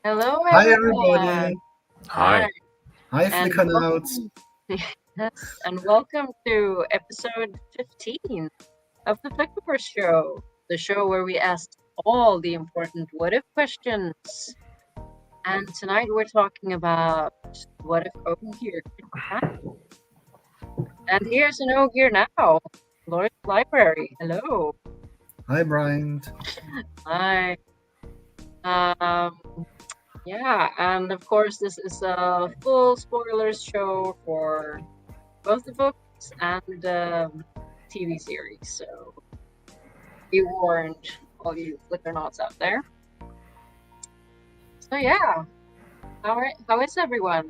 Hello, Hi, everyone. everybody. Hi, Hi, and Flickerverse. welcome. Yes, and welcome to episode 15 of the Flickerverse Show, the show where we ask all the important what if questions. And tonight we're talking about what if Ogier could happen. And here's an Ogier now, Lord's Library. Hello. Hi, Brian. Hi. Um, yeah, and of course, this is a full spoilers show for both the books and the TV series. So be warned, all you Flickernauts out there. So yeah, how is everyone?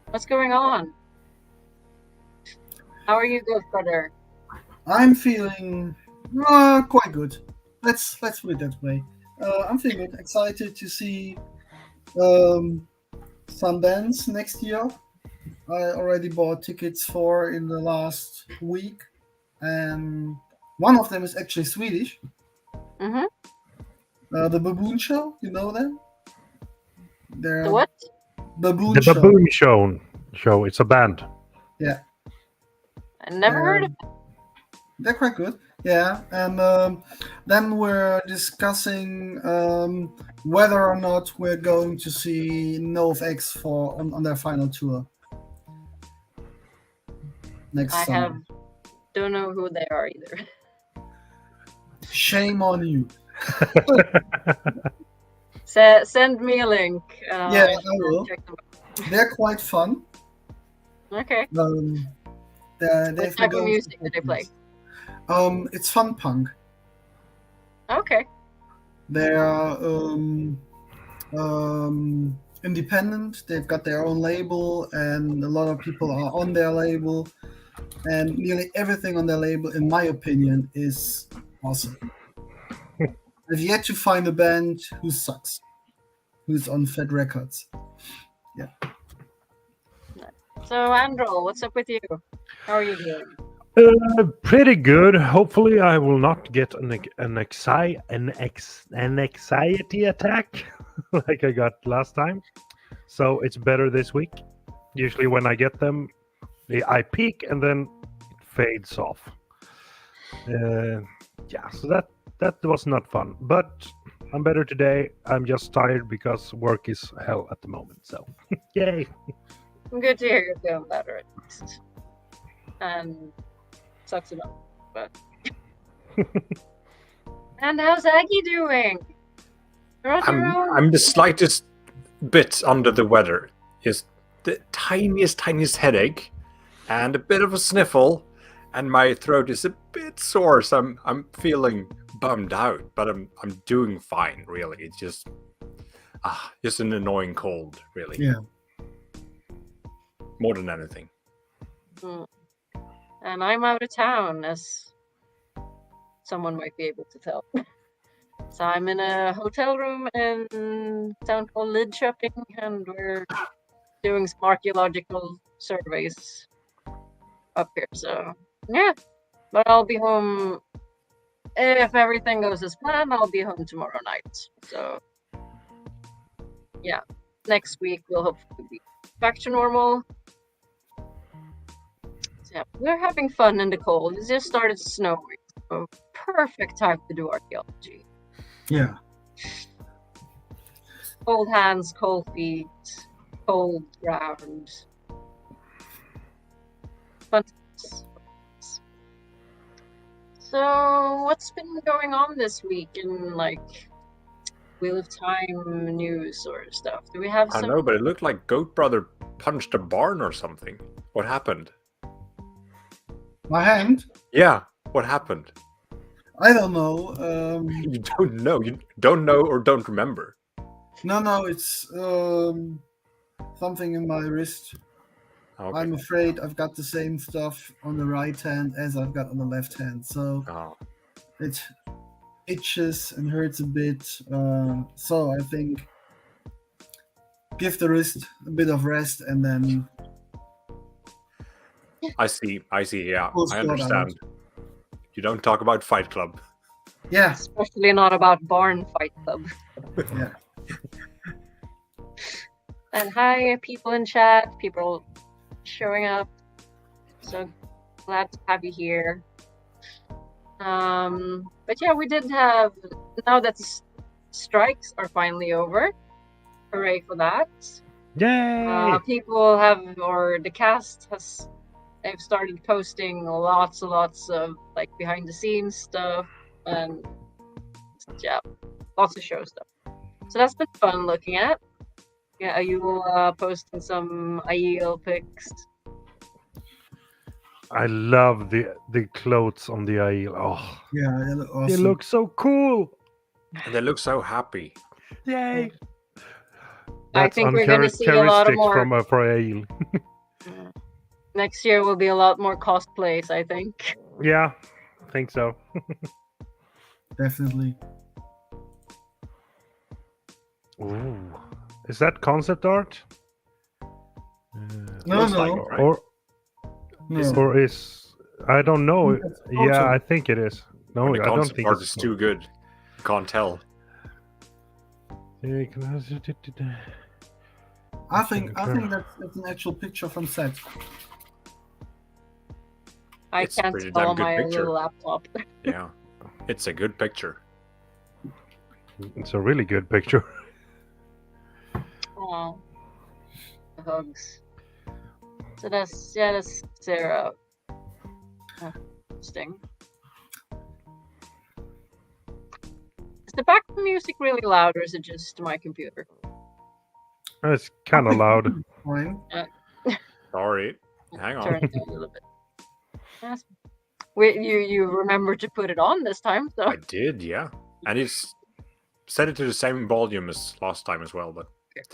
What's going on? How are you, Goatbrother? I'm feeling quite good. Let's put it that way. I'm feeling good. Excited to see some bands next year. I already bought tickets for in the last week, and one of them is actually Swedish. Mm-hmm. The Baboon Show, you know them? They're The what? Baboon The Show. Baboon Show. It's a band. Yeah. I never heard of it. They're quite good, yeah. And then we're discussing whether or not we're going to see NoFX on their final tour next I summer. don't know who they are either. Shame on you. Send me a link. Yeah, I will. Check them They're quite fun. out. Okay. They've What type of music do they play? It's fun punk. Okay. They're independent. They've got their own label, and a lot of people are on their label. And nearly everything on their label, in my opinion, is awesome. I've yet to find a band who sucks, who's on Fed Records. Yeah. So, Androl, what's up with you? How are you doing? Pretty good. Hopefully, I will not get an anxiety attack like I got last time. So it's better this week. Usually, when I get them, I peak and then it fades off. Yeah, so that was not fun. But I'm better today. I'm just tired because work is hell at the moment. So, yay! Good to hear you're feeling better at least. And sucks it up, but. And how's Aggie doing? You're on your own. I'm the slightest bit under the weather. Just the tiniest headache, and a bit of a sniffle, and my throat is a bit sore. So I'm feeling bummed out, but I'm doing fine. Really, it's just an annoying cold. Really, Yeah. More than anything. And I'm out of town, as someone might be able to tell. So I'm in a hotel room in a town called Lidköping, and we're doing some archaeological surveys up here. So yeah, but I'll be home if everything goes as planned. I'll be home tomorrow night. So yeah, next week we'll hopefully be back to normal. So, yeah, we're having fun in the cold. It just started snowing, so perfect time to do archaeology. Yeah. Cold hands, cold feet, cold ground. Fun times. So, what's been going on this week in Wheel of Time news or stuff? Do we have I some? know, but it looked like Goatbrother punched a barn or something. What happened? My hand? Yeah, what happened? I don't know. You don't know. You don't know or don't remember. No, it's something in my wrist. Okay. I'm afraid I've got the same stuff on the right hand as I've got on the left hand, so it itches and hurts a bit. So I think give the wrist a bit of rest and then. I see. Yeah, We'll I sort understand. You don't talk about Fight Club. Yeah. Especially not about Barn Fight Club. Yeah. And hi, people in chat, people showing up. So glad to have you here. But yeah, we did have, now that the strikes are finally over, hooray for that. Yay! People have, or the cast has, they've started posting lots and lots of like behind the scenes stuff and yeah, lots of show stuff. So that's been fun looking at. Yeah, you will posting some IEL pics. I love the clothes on the aisle. Oh, Yeah, they look awesome. they look so cool. And they look so happy. Yay! I That's think we're gonna see a lot of uncharacteristic more. from a frail. Next year will be a lot more cosplays, I think. Yeah, I think so. Definitely. Ooh, is that concept art? No, Looks no. like it, right? No. Or is I don't know. That's Yeah, awesome. I think it is. No, When the I don't concept think art it's is too good. You can't tell. I think that's an actual picture from set. I It's a can't pretty tell damn on good my picture. little laptop. Yeah. It's a good picture. It's a really good picture. Oh, the hugs. So that's Sarah. Oh, interesting. Is the background music really loud, or is it just my computer? It's kind of loud. Fine. Sorry. Hang on. Turn it down a little bit. Yes. You remember to put it on this time, so I did, yeah. And it's set it to the same volume as last time as well, but Okay.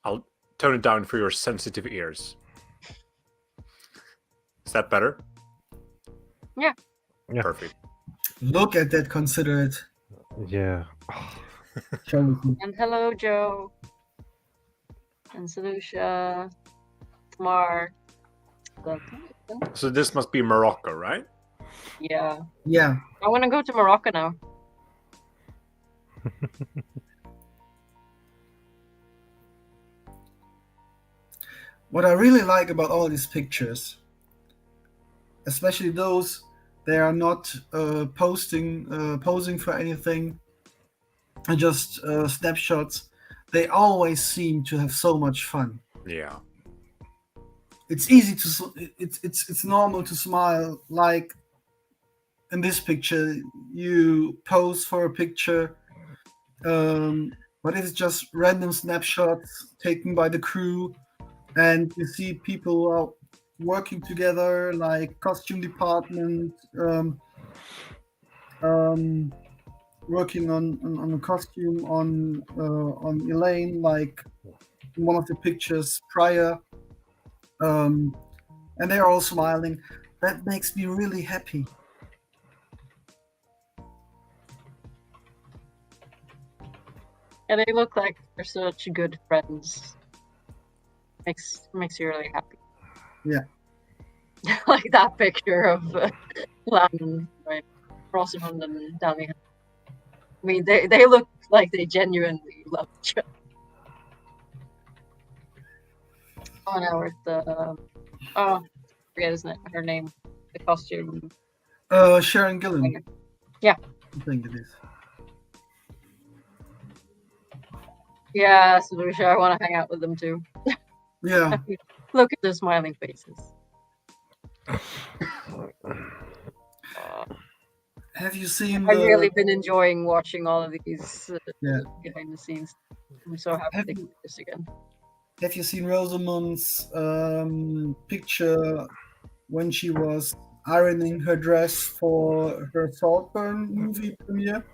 I'll tone it down for your sensitive ears. Is that better? Yeah. Yeah. Perfect. Look at that considerate. Yeah. Show me. And hello, Joe. And Salusha. Tamar. So this must be Morocco, right? Yeah. Yeah. I want to go to Morocco now. What I really like about all these pictures, especially those they are not posing for anything, and just snapshots. They always seem to have so much fun. Yeah. It's easy to it's normal to smile. Like in this picture, you pose for a picture, but it's just random snapshots taken by the crew, and you see people working together, like costume department, working on a costume on Elaine, like in one of the pictures prior, and they're all smiling. That makes me really happy. And they look like they're such good friends. Makes you really happy. Yeah. Like that picture of Lan, right, Rosamund and Danny. I mean, they look like they genuinely love each other. Oh, now we're at the I forget her name. The costume. Sharon Gillan. Yeah. I think it is. Yeah, Salusha, I want to hang out with them too. Yeah. Look at their smiling faces. Have you seen? I've really been enjoying watching all of these Yeah. behind the scenes. I'm so happy Have to you- do this again. Have you seen Rosamund's picture when she was ironing her dress for her Saltburn movie premiere?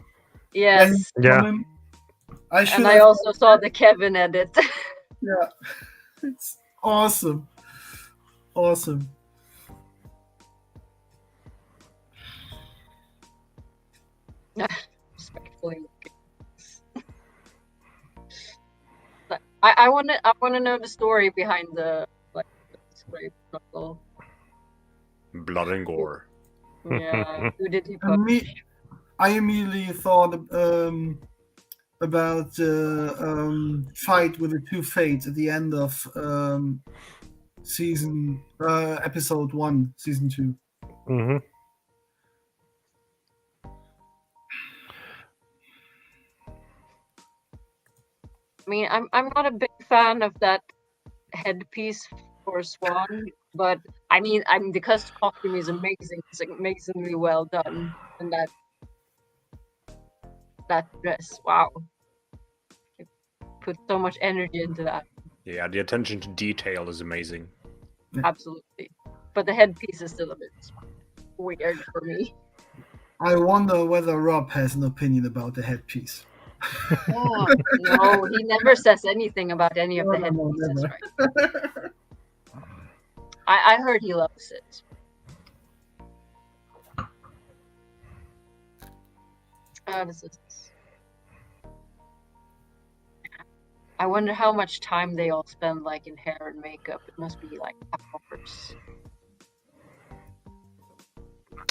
Yes, Yeah. and I also saw the Kevin edit. Yeah, it's awesome. Awesome. Respectfully looking. But I wanna know the story behind the scrape knuckle. Blood and gore. Yeah, who did he put? I immediately thought about the fight with the two fates at the end of episode 1, season 2. Mm-hmm. I mean, I'm not a big fan of that headpiece for Swan, but I mean the custom costume is amazing. It's amazingly well done, and that dress, wow, you put so much energy into that. Yeah, the attention to detail is amazing. Absolutely, but the headpiece is still a bit weird for me. I wonder whether Rob has an opinion about the headpiece. Oh, no, he never says anything about any of the No, headpieces, never. right? I heard he loves it. This is. I wonder how much time they all spend like in hair and makeup. It must be like hours.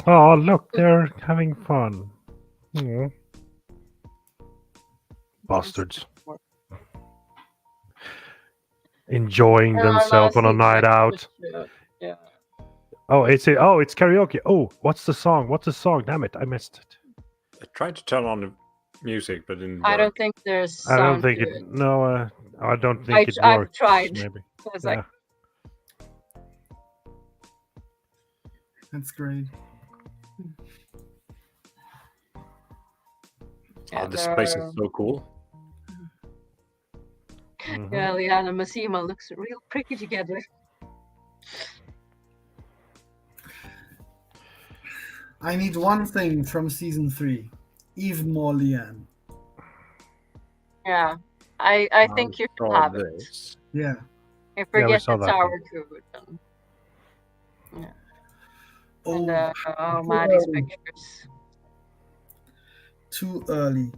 Oh, look, they're having fun. Mm. Bastards. Enjoying themselves on a night out. Yeah. Oh, it's karaoke. Oh, what's the song? Damn it, I missed it. I tried to turn on the music, but it didn't I work. don't think there's. I don't sound think to it. No, I don't think it I've works. tried. Maybe. So it's Yeah. like, That's great. yeah, Oh, this place there- is so cool. Mhm. Yeah, Liana Masima looks real pretty together. I need one thing from season 3. Even more Leanne. Yeah, I think you should have it. This. Yeah. I we forget saw the that Tower Code. Oh, And Maddie's pictures. too early.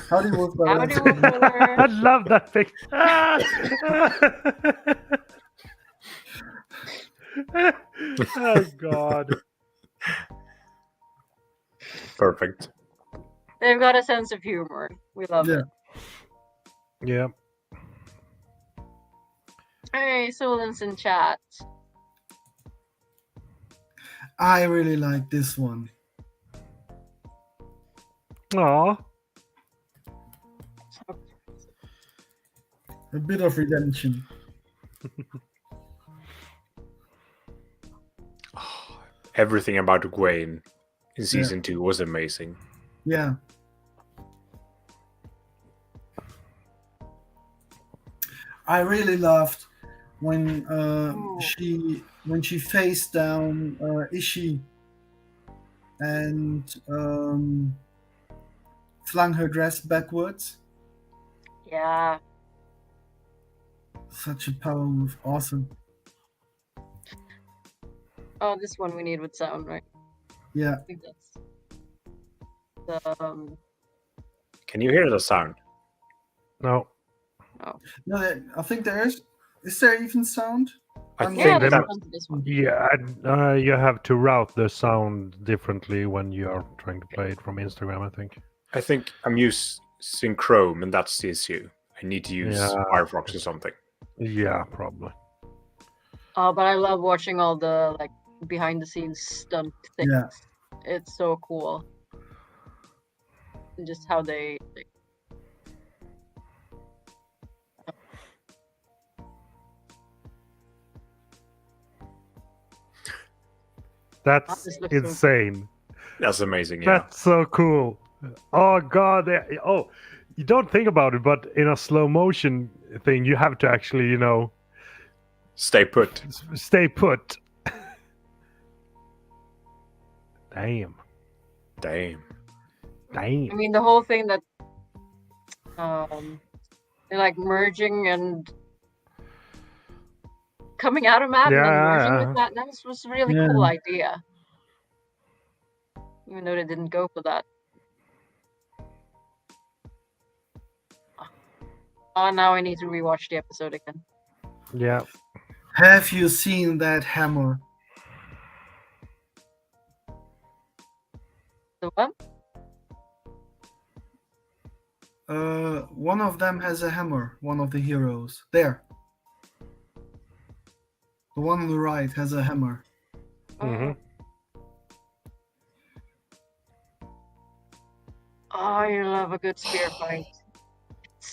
Howdy, Wolf. Howdy, Wolfbrother. I love that picture. Oh God. Perfect. They've got a sense of humor. We love Yeah. it. Yeah. Hey, Sulin's in chat. I really like this one. Aw. A bit of redemption. Everything about Gwen in season 2 was amazing. Yeah. I really loved when she faced down Ishii and flung her dress backwards. Yeah. Such a power move. Awesome. Oh, this one we need with sound, right? Yeah. I think that's the Can you hear the sound? No. No, I think there is. Is there even sound? I I'm think yeah, they there's that one to this one. Yeah, you have to route the sound differently when you are trying to play it from Instagram, I think. I think I'm using Chrome, and that's the issue. I need to use Yeah. Firefox or something. Yeah, probably. Oh, but I love watching all the like behind the scenes stunt things. Yeah. It's so cool. And just how they That's this looks so- insane. That's amazing, yeah. That's so cool. Oh God. Oh, you don't think about it, but in a slow motion thing, you have to actually, Stay put. stay put. Damn. Damn. I mean the whole thing that they're like merging and coming out of Madden and merging Yeah. with that was a really Yeah. cool idea. Even though they didn't go for that. Oh, now I need to rewatch the episode again. Yeah. Have you seen that hammer? The what? One of them has a hammer. One of the heroes. There. The one on the right has a hammer. Mhm. Oh, you love a good spear fight.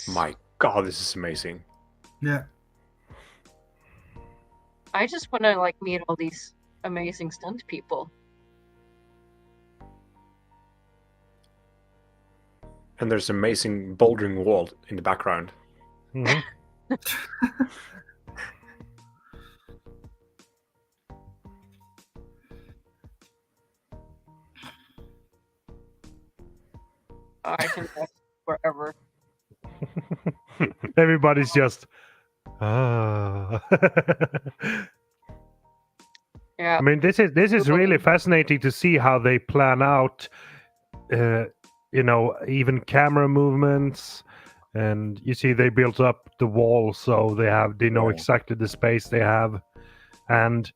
My God, this is amazing. Yeah. I just want to meet all these amazing stunt people. And there's an amazing bouldering wall in the background. Mhm. I can watch forever. Everybody's just. Ah. Yeah. I mean, this is really fascinating to see how they plan out, even camera movements, and you see they built up the wall so they know Yeah. exactly the space they have, and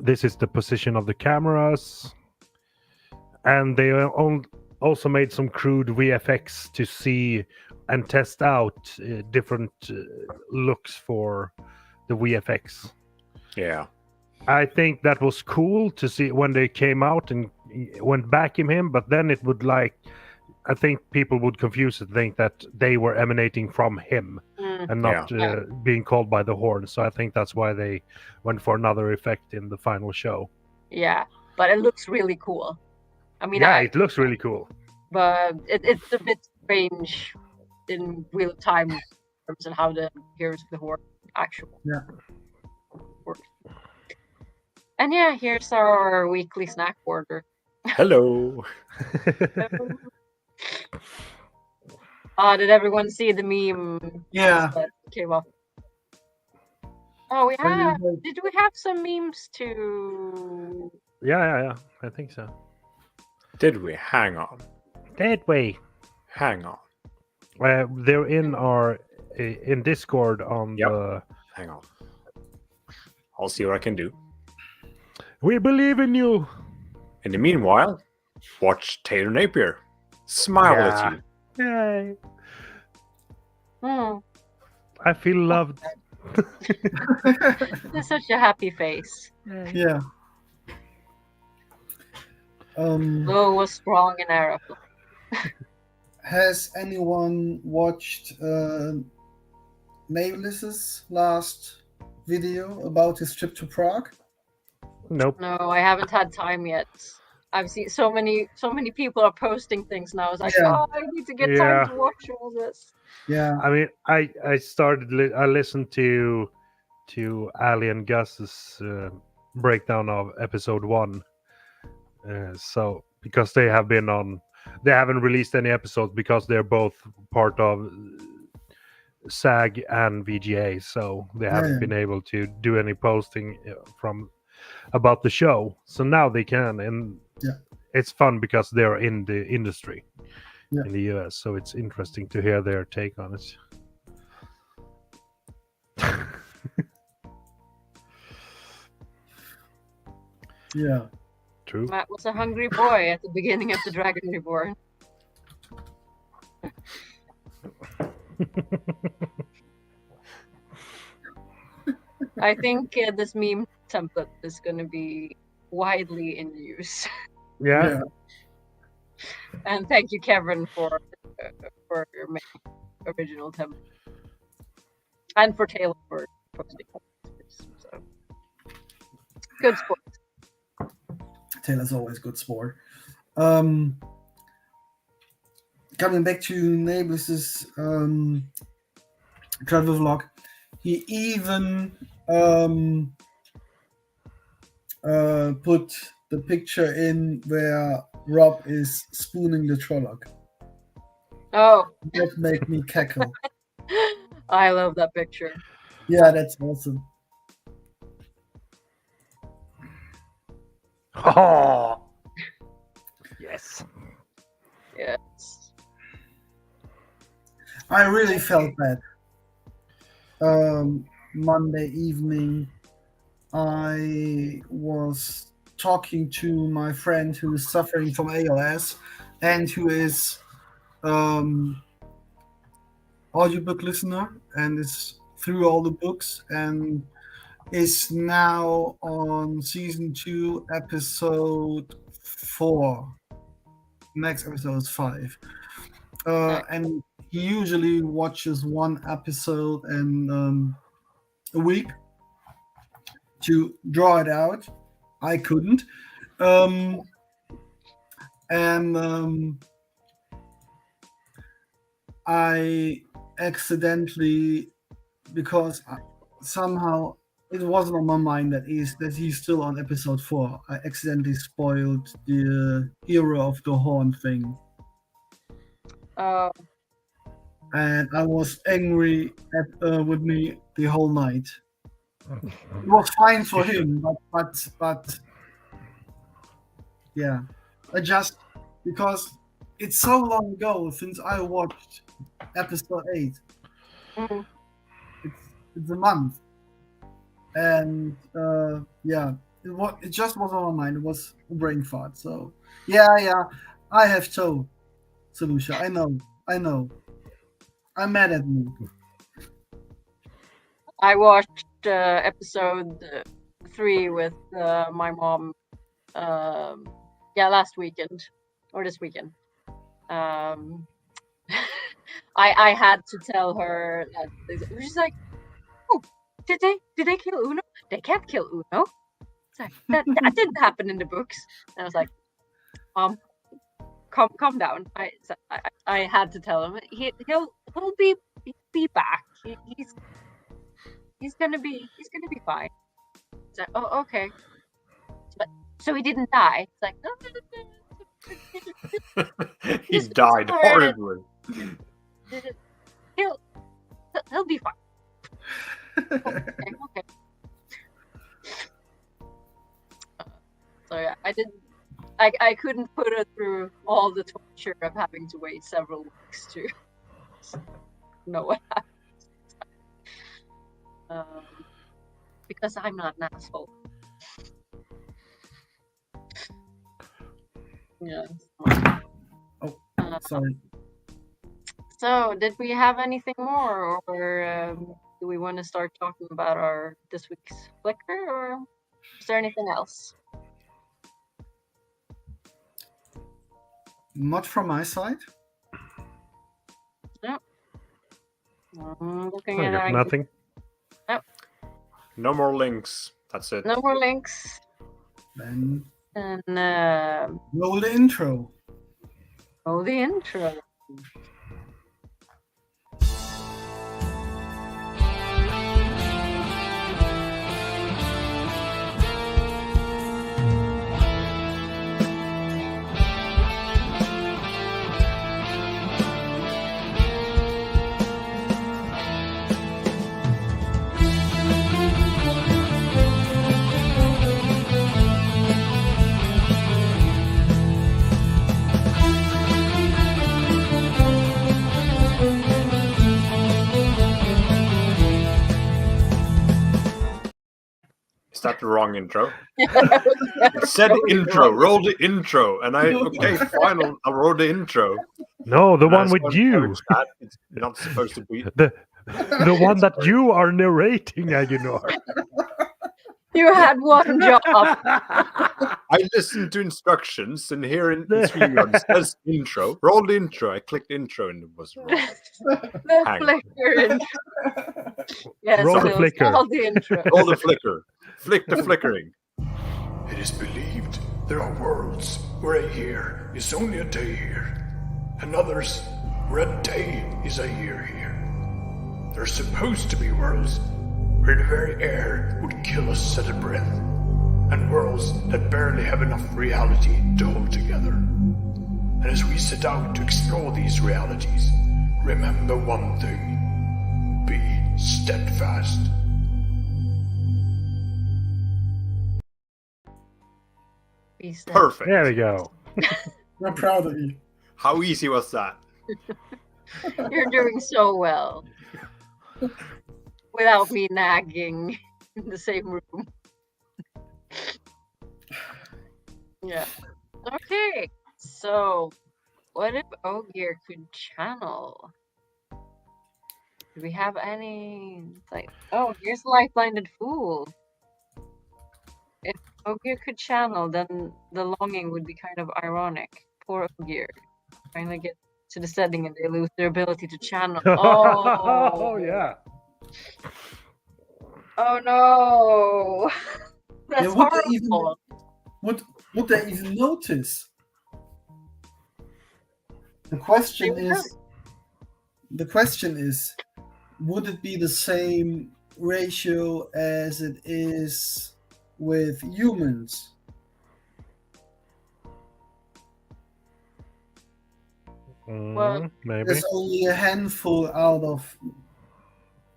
this is the position of the cameras, and they also made some crude VFX to see and test out different looks for the VFX. Yeah. I think that was cool to see when they came out and went back in him, but then it would I think people would confuse it, think that they were emanating from him and not being called by the horn. So I think that's why they went for another effect in the final show. Yeah, but it looks really cool. I mean, it looks really cool. But it's a bit strange in real time in terms of how the Heroes of the Horde actually work. And yeah, here's our weekly snack order. Hello. Did everyone see the meme? Yeah. That came up. Oh, did we have some memes too? Yeah. I think so. Did we? Hang on. Did we? Hang on. They're in Discord on the. Hang on. I'll see what I can do. We believe in you. In the meanwhile, watch Taylor Napier smile at you. Yay. Hmm. I feel loved. That's such a happy face. Yeah. Lo was strong in Arafel. Has anyone watched Navelis's last video about his trip to Prague? Nope. No, I haven't had time yet. I've seen so many people are posting things now. It's like, I need to get time to watch all this. Yeah. I mean, I listened to Ali and Gus's breakdown of episode 1. So because they haven't released any episodes because they're both part of SAG and WGA, so they haven't been able to do any posting about the show. So now they can, and it's fun because they're in the industry in the US, so it's interesting to hear their take on it. Yeah. True. Matt was a hungry boy at the beginning of the Dragon Reborn. I think this meme template is going to be widely in use. Yeah. And thank you, Kevin, for your original template, and for Taylor for posting. So good sport. Taylor's always good sport. Coming back to Nablis's travel vlog, he even put the picture in where Rob is spooning the Trolloc. Oh, That made me cackle. I love that picture. Yeah, that's awesome. Oh, yes. Yes. I really felt bad. Monday evening, I was talking to my friend who is suffering from ALS and who is audiobook listener and is through all the books and is now on season 2, episode 4. Next episode is 5. And he usually watches one episode in a week to draw it out. I couldn't. I accidentally, because somehow it wasn't on my mind that he's still on episode 4. I accidentally spoiled the hero of the horn thing. And I was angry with me the whole night. It was fine for him, but yeah, because it's so long ago since I watched episode 8. Mm-hmm. It's a month, and it just was on my mind. It was a brain fart. So yeah, I have told Solution. I know. I'm mad at me. I watched episode 3 with my mom. Last weekend or this weekend. I had to tell her that she's like, "Oh, did they kill Uno? They can't kill Uno. It's like, that didn't happen in the books." And I was like, "Mom, calm down." I had to tell him he'll be back. He's gonna be fine. It's like, "Oh, okay." But so he didn't die. It's like, no. He died horribly. He'll be fine. Okay. So yeah, I couldn't put her through all the torture of having to wait several weeks to know what happened. Because I'm not an asshole. Yeah. Sorry. So, did we have anything more, or do we want to start talking about this week's Flicker, or is there anything else? Not from my side. Yep. Looking I at got nothing. Yep. No more links. That's it. No more links. Then And roll the intro. the intro. Is that the wrong intro? It said intro. Roll the intro, and okay, fine. I'll roll the intro. No, the And one as with one you. points out, it's not supposed to be. The one that you are narrating, Aginor. You had one job. I listened to instructions, and here in StreamYard it says intro. Roll the intro. I clicked intro, and it was wrong. The Hang. Flicker intro. Yes, Roll the so flicker. all the intro. Roll the flicker. Flick the flickering. It is believed there are worlds where a year is only a day here, and others where a day is a year here. There's supposed to be worlds where the very air would kill us at a breath, and worlds that barely have enough reality to hold together. And as we set out to explore these realities, remember one thing: be steadfast. Perfect. There we go. We're proud of you. How easy was that? You're doing so well. Without me nagging in the same room. Yeah. Okay. So, what if Ogier could channel? Do we have any like? Oh, here's a light-blinded fool. If Ogier could channel, then the longing would be kind of ironic. Poor Ogier. Finally get to the setting and they lose their ability to channel. Oh, yeah. Oh no. That's would they even horrible. would they even notice? The question is, would it be the same ratio as it is with humans? Well, maybe. There's only a handful out of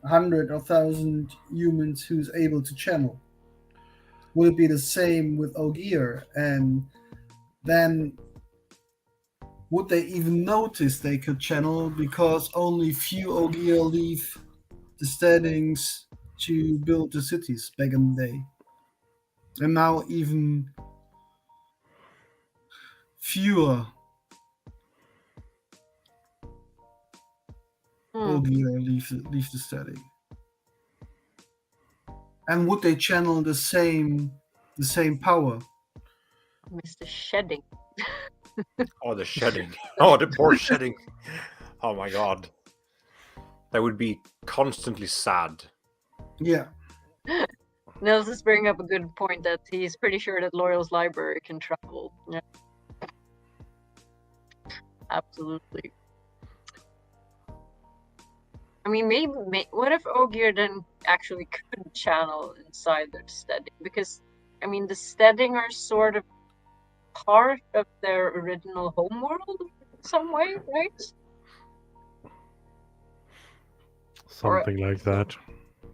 100 or 1,000 humans who's able to channel. Will it be the same with Ogier? And then would they even notice they could channel because only few Ogier leave the steadings to build the cities back in the day? And now even fewer Ogier leave the steading. And would they channel the same power? Mr. Shedding. Oh, the shedding. Oh, the poor shedding. Oh my god. That would be constantly sad. Yeah. Nils is bringing up a good point that he's pretty sure that L'Oreal's library can travel. Yeah. Absolutely. I mean, maybe what if Ogier then actually could channel inside their steading? Because, I mean, the steading are sort of part of their original homeworld in some way, right? Something like that.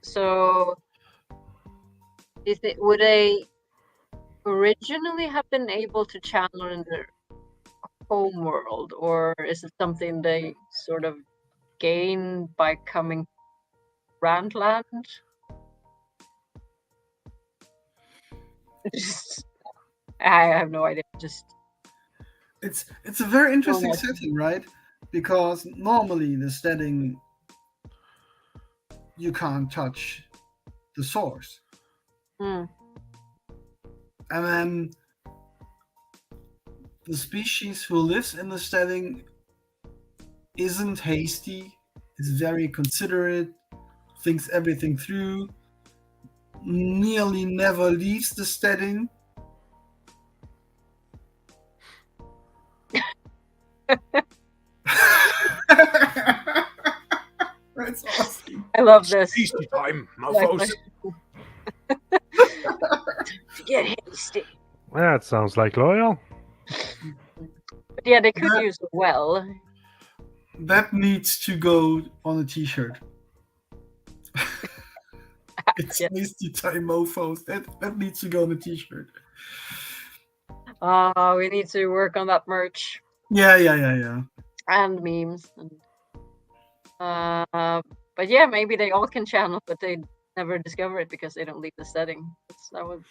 So, would they originally have been able to channel in their homeworld, or is it something they sort of gain by coming Randland? I have no idea. It's a very interesting setting, right? Because normally the steading you can't touch the source. And then the species who lives in the steading isn't hasty, is very considerate, thinks everything through, nearly never leaves the steading. That's awesome. I love this. Hasty time, mofos. Get hasty. That sounds like loyal. But yeah, they could use a well. That needs to go on a t-shirt. It's hasty time, mofos. That needs to go on a t-shirt. We need to work on that merch. Yeah. And memes. But yeah, maybe they all can channel, but they never discover it because they don't leave the setting. That would.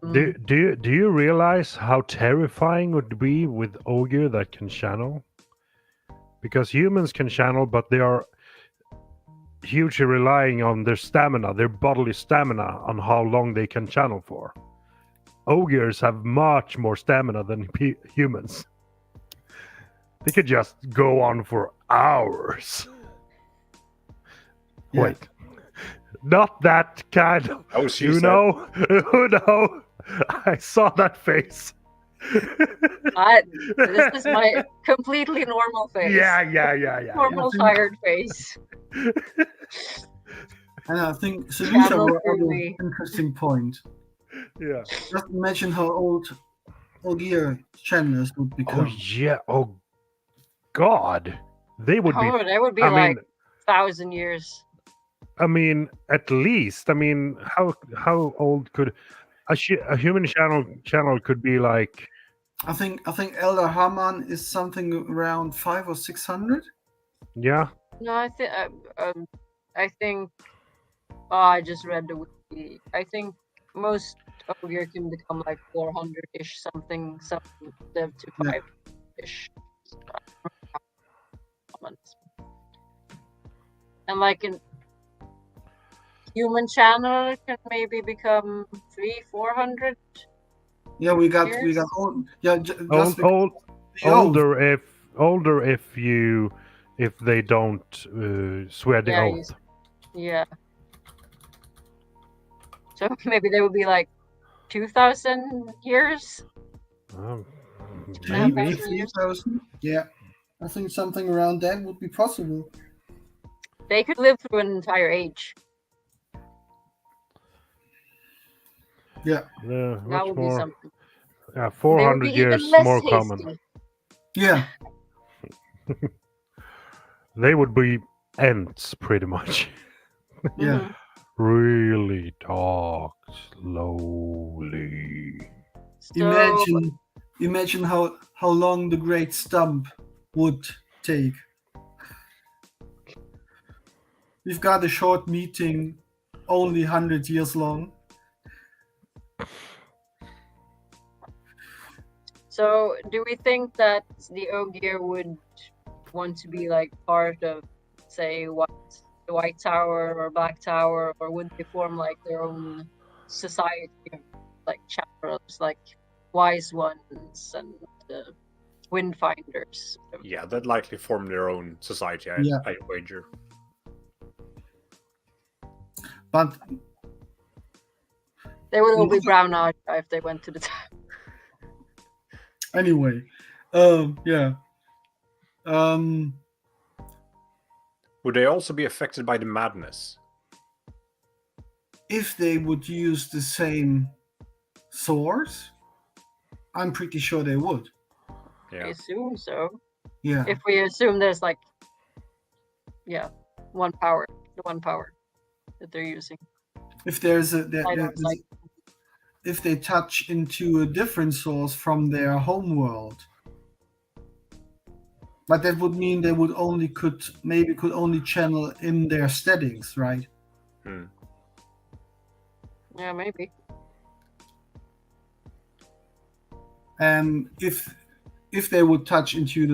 Do you realize how terrifying it would be with Ogier that can channel? Because humans can channel, but they are hugely relying on their stamina, their bodily stamina, on how long they can channel for. Ogiers have much more stamina than humans. They could just go on for hours. Yeah. Wait. Not that kind of, Oh, she you said. know, no, I saw that face. This is my completely normal face. Yeah. Normal tired face. And I think Selisa Channel brought up through an me. interesting point. Yeah. Just imagine how old Ogier channelers would Oh become. yeah. Oh God. They would be. That would be I like mean, 1,000 years. I mean, at least. I mean, how old could a human channel could be like? I think Elder Haman is something around 500 or 600. Yeah. No, I think. Oh, I just read the wiki. I think most Ogier can become like 400-ish, something live to 5-ish. months. And like in human channel can maybe become 300-400. Yeah, we got Years? old. Yeah, just Old, because old, the old. older if they don't swear the Yeah, oath. Yeah. So maybe they would be like 2,000 years. Um, 2,500 maybe. 3,000. Yeah, I think something around that would be possible. They could live through an entire age. Yeah, That Much would be more. something. Yeah, They would 400 be years even less more hasty. common. yeah, They would be ants, pretty much. yeah. Mhm. Really talk slowly. So Imagine how long the Great Stump would take. We've got a short meeting, only 100 years long. So, do we think that the Ogier would want to be like part of, say, the White Tower or Black Tower, or would they form like their own society, like chapters, like Wise Ones and Windfinders? Yeah, they'd likely form their own society, Yeah. I wager. But They would all be brown eyed if they went to the tower. anyway, yeah. Would they also be affected by the madness? If they would use the same source, I'm pretty sure they would. I Yeah. assume so. Yeah. If we assume there's like, the one power that they're using. If there's a I don't like. if they touch into a different source from their home world, but that would mean they would could only channel in their settings, right? Hmm. Yeah, maybe. And if they would touch into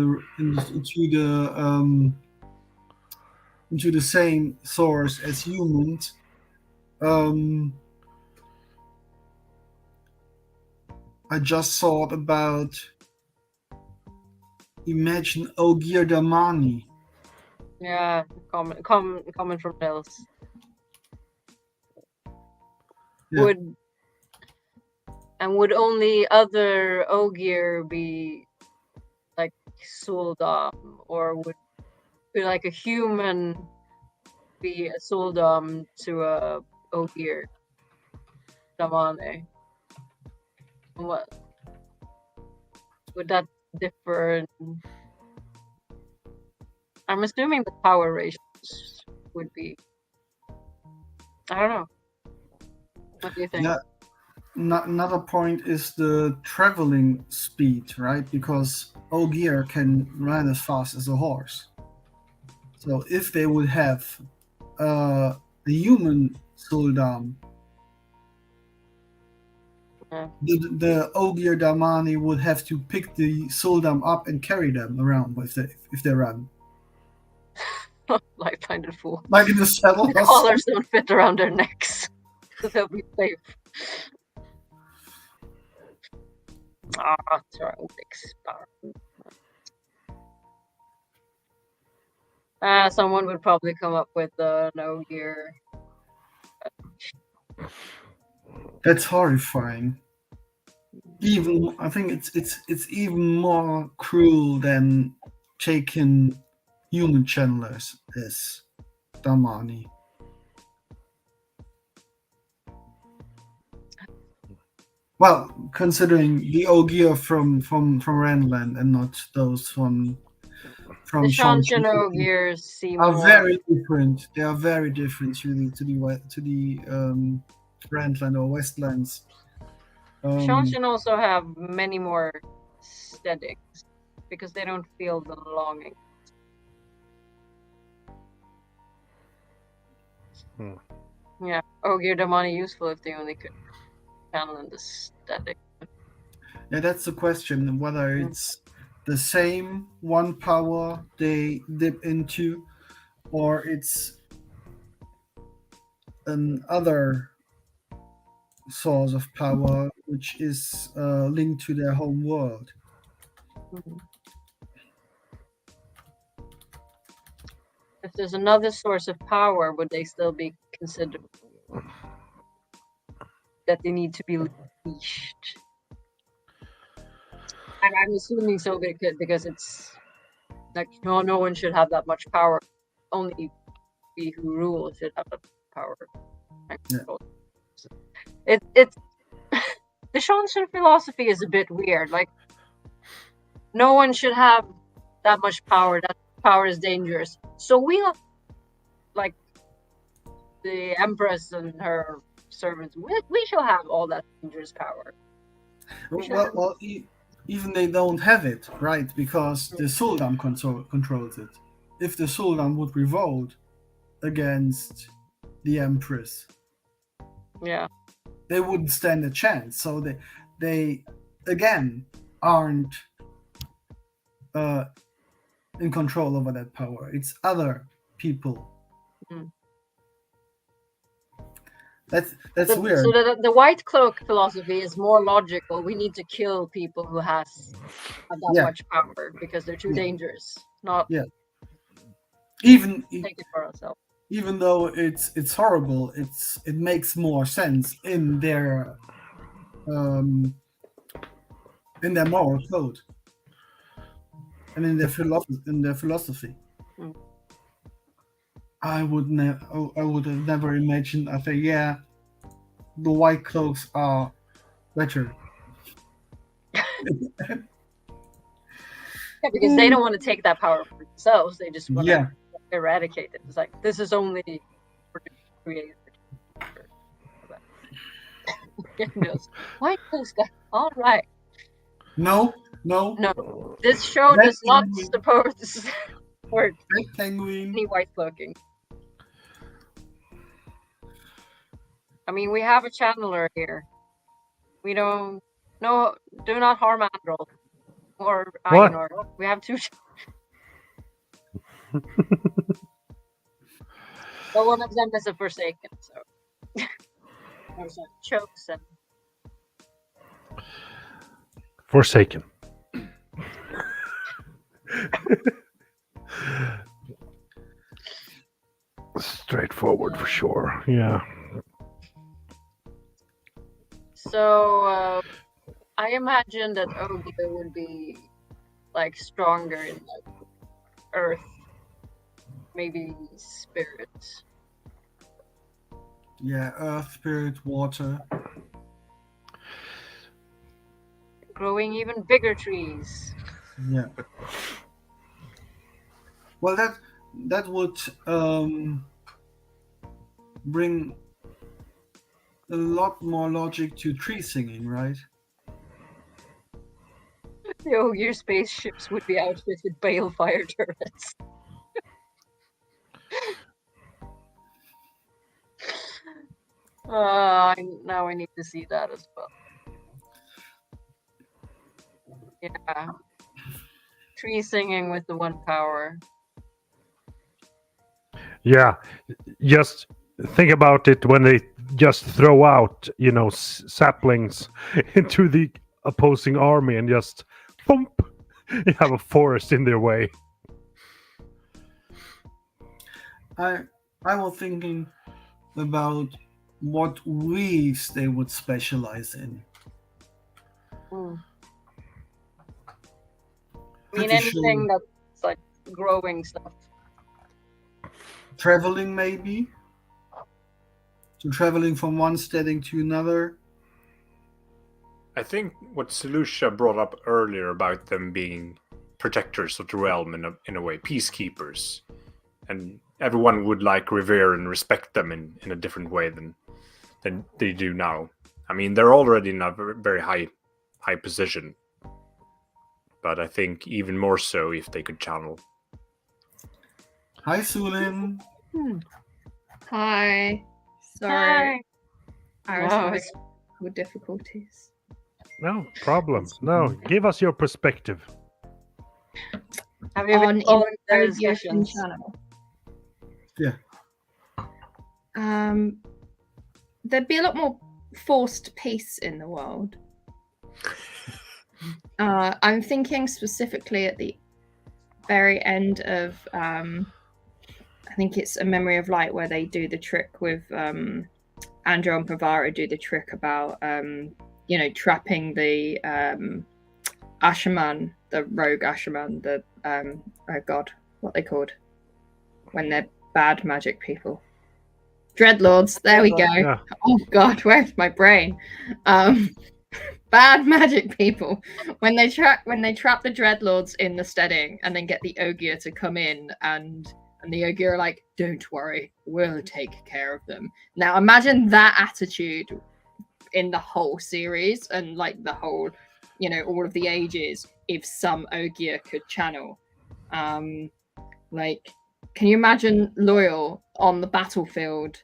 the same source as humans, I just thought about, imagine Ogier Damani. Yeah, common from Nils. Yeah. Would only other Ogier be like Suldam, or would like a human be a Suldam to a Ogier Damane? What would that differ? I'm assuming the power ratios would be. I don't know. What do you think? Yeah. Another point is the traveling speed, right? Because Ogier can run as fast as a horse. So if they would have the human Suldam, Yeah. the Ogier Damani would have to pick the Suldam up and carry them around if they run. Like-minded fool. Like in the saddle. The collars don't fit around their necks, so they'll be safe. Someone would probably come up with no gear. That's horrifying. Even I think it's even more cruel than taking human channelers as Damani. Well, considering the Ogier from Renland and not those from The Shan Shanshan Ogiers seem are more... very different. They are very different to the Randland or Westlands. Shanshan also have many more aesthetics because they don't feel the longing. Yeah, Ogier Damani useful if they only could channel in the aesthetic. Yeah, that's the question. Whether it's the same one power they dip into, or it's another source of power which is linked to their home world. If there's another source of power, would they still be considered that they need to be leashed? I'm assuming so because it's like no one should have that much power. Only we who rule should have that power. It's the Shansen philosophy is a bit weird. Like no one should have that much power. That power is dangerous. So we like the Empress and her servants. We shall have all that dangerous power. Well, even they don't have it, right? Because the Sultan controls it. If the Sultan would revolt against the Empress, they wouldn't stand a chance. So they again aren't in control over that power. It's other people. That's weird. So the white cloak philosophy is more logical. We need to kill people who have that much power because they're too dangerous. Not even take it for ourselves. Even though it's horrible, it makes more sense in their moral code and in their philosophy. I would have never imagined. I think, the white cloaks are better. Because they don't want to take that power for themselves. They just want to eradicate it. It's like this is only for the creator. White cloaks, all right. No. This show does not support penguin. Any white cloaking. I mean, we have a channeler here. We don't. No, do not harm Androl or Aginor. We have two. But one of them is a Forsaken, so there's a chosen. Forsaken. Straightforward for sure. Yeah. So I imagine that Ogier would be like stronger in like earth, maybe spirit. Yeah, earth, spirit, water. Growing even bigger trees. Yeah. Well, that would bring a lot more logic to tree singing, right? The Ogier spaceships would be outfitted with balefire turrets. Now I need to see that as well. Yeah. Tree singing with the one power. Yeah. Just think about it when they just throw out, saplings into the opposing army and just thump, you have a forest in their way. I was thinking about what weaves they would specialize in. I mean, anything that's like growing stuff. Traveling, maybe? So traveling from one setting to another. I think what Selusha brought up earlier about them being protectors of the realm in a way, peacekeepers, and everyone would like revere and respect them in a different way than they do now. I mean, they're already in a very high position, but I think even more so if they could channel. Hi, Sulin. Hi. Sorry. Hi. I was having difficulties. No problem. No, give us your perspective. Have you been on following their Ogier discussions? channel. Yeah. There'd be a lot more forced peace in the world. I'm thinking specifically at the very end of I think it's A Memory of Light, where they do the trick with Androl and Pavara do the trick about trapping the Ashaman, the rogue Ashaman, the oh god, what are they called when they're bad magic people? Dreadlords. There we go. Yeah. Oh god, where's my brain? Bad magic people. When they trap the Dreadlords in the steading and then get the Ogier to come in and the Ogier are like, don't worry, we'll take care of them. Now imagine that attitude in the whole series and like the whole, all of the ages, if some Ogier could channel. Like, can you imagine Loyal on the battlefield,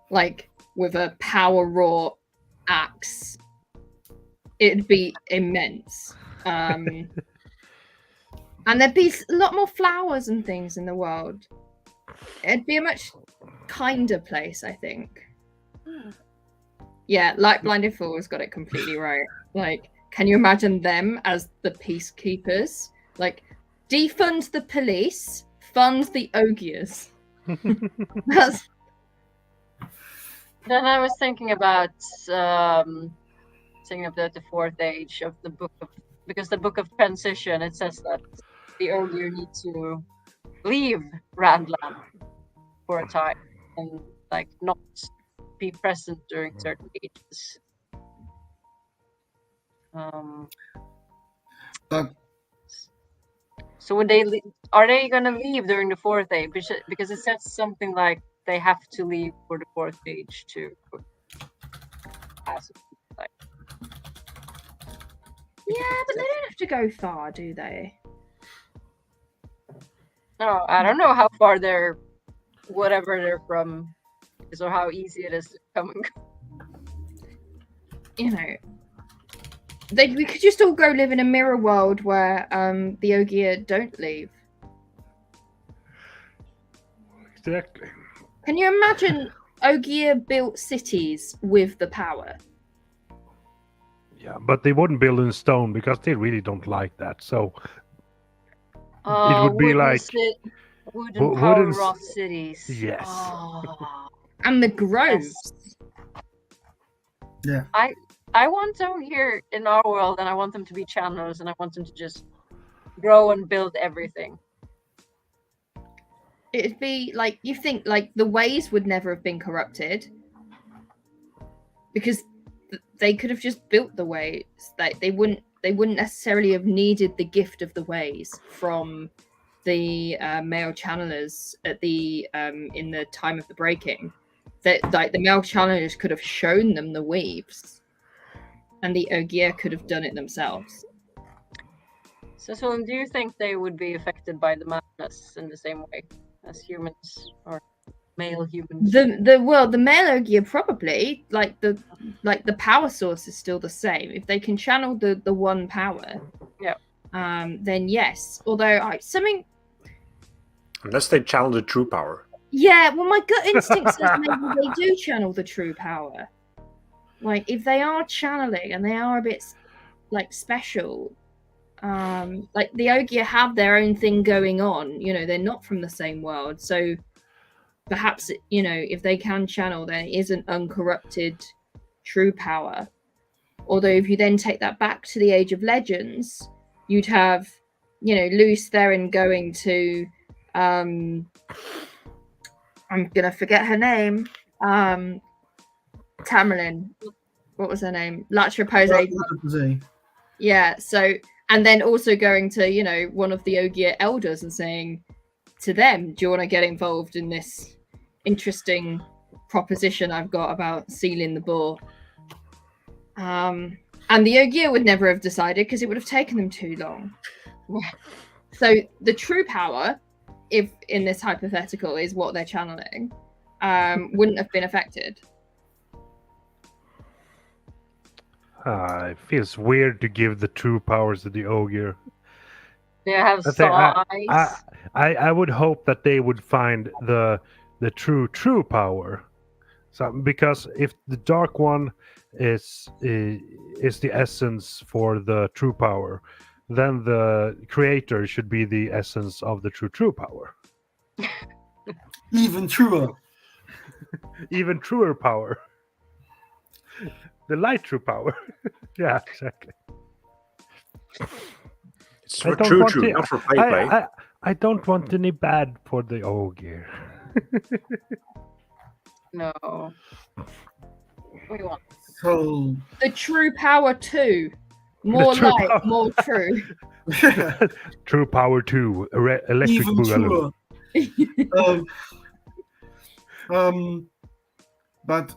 like with a power raw axe? It'd be immense. And there'd be a lot more flowers and things in the world. It'd be a much kinder place, I think. Yeah, Light Blinded Fool's got it completely right. Like, can you imagine them as the peacekeepers? Like, defund the police, fund the Ogiers. That's... Then I was thinking about the fourth age of the book of, because the book of transition, it says that the Ogier need to leave Randland for a time and like not be present during certain ages. But So would they are they gonna leave during the fourth age? Because it says something like they have to leave for the fourth age to pass. Like, Yeah, but they don't have to go far, do they? no, I don't know how far they're, whatever they're from, or how easy it is to come and go. We could just all go live in a mirror world where the Ogier don't leave. Exactly. Can you imagine Ogier built cities with the power? Yeah, but they wouldn't build in stone because they really don't like that. So it would be like wooden power wooden rock cities. Yes. Oh. And the groves. yeah, I want them here in our world, and I want them to be channels, and I want them to just grow and build everything. It'd be like, you think like the ways would never have been corrupted because they could have just built the ways. That they wouldn't necessarily have needed the gift of the ways from the male channelers at the in the time of the breaking. That like the male channelers could have shown them the weaves, and the Ogier could have done it themselves. So, Sulin, do you think they would be affected by the madness in the same way as humans or male humans? The male Ogier probably, like the power source is still the same. If they can channel the one power, yeah, then yes. Although Unless they channel the true power. yeah, well, my gut instinct says maybe they do channel the true power. Like if they are channeling and they are a bit like special, like the Ogier have their own thing going on. They're not from the same world, so perhaps if they can channel, then it is an uncorrupted true power. Although if you then take that back to the Age of Legends, you'd have Luce Theron going to I'm gonna forget her name. Tamerlane. What was her name? Latra Pose. Yeah. So, and then also going to one of the Ogier elders and saying to them, "Do you want to get involved in this interesting proposition I've got about sealing the boar?" And the Ogier would never have decided because it would have taken them too long. So the true power, if in this hypothetical is what they're channeling, wouldn't have been affected. It feels weird to give the true powers to the Ogier. They have I think saw eyes. I would hope that they would find the true power. So because if the dark one is the essence for the true power, then the creator should be the essence of the true power. Even truer. Even truer power. The light true power. Yeah, exactly. It's for true, not for play. I don't want any bad for the Ogier. No. We want. So The true power too. More true light, power. more true. True power 2. Electric even boogaloo. truer. But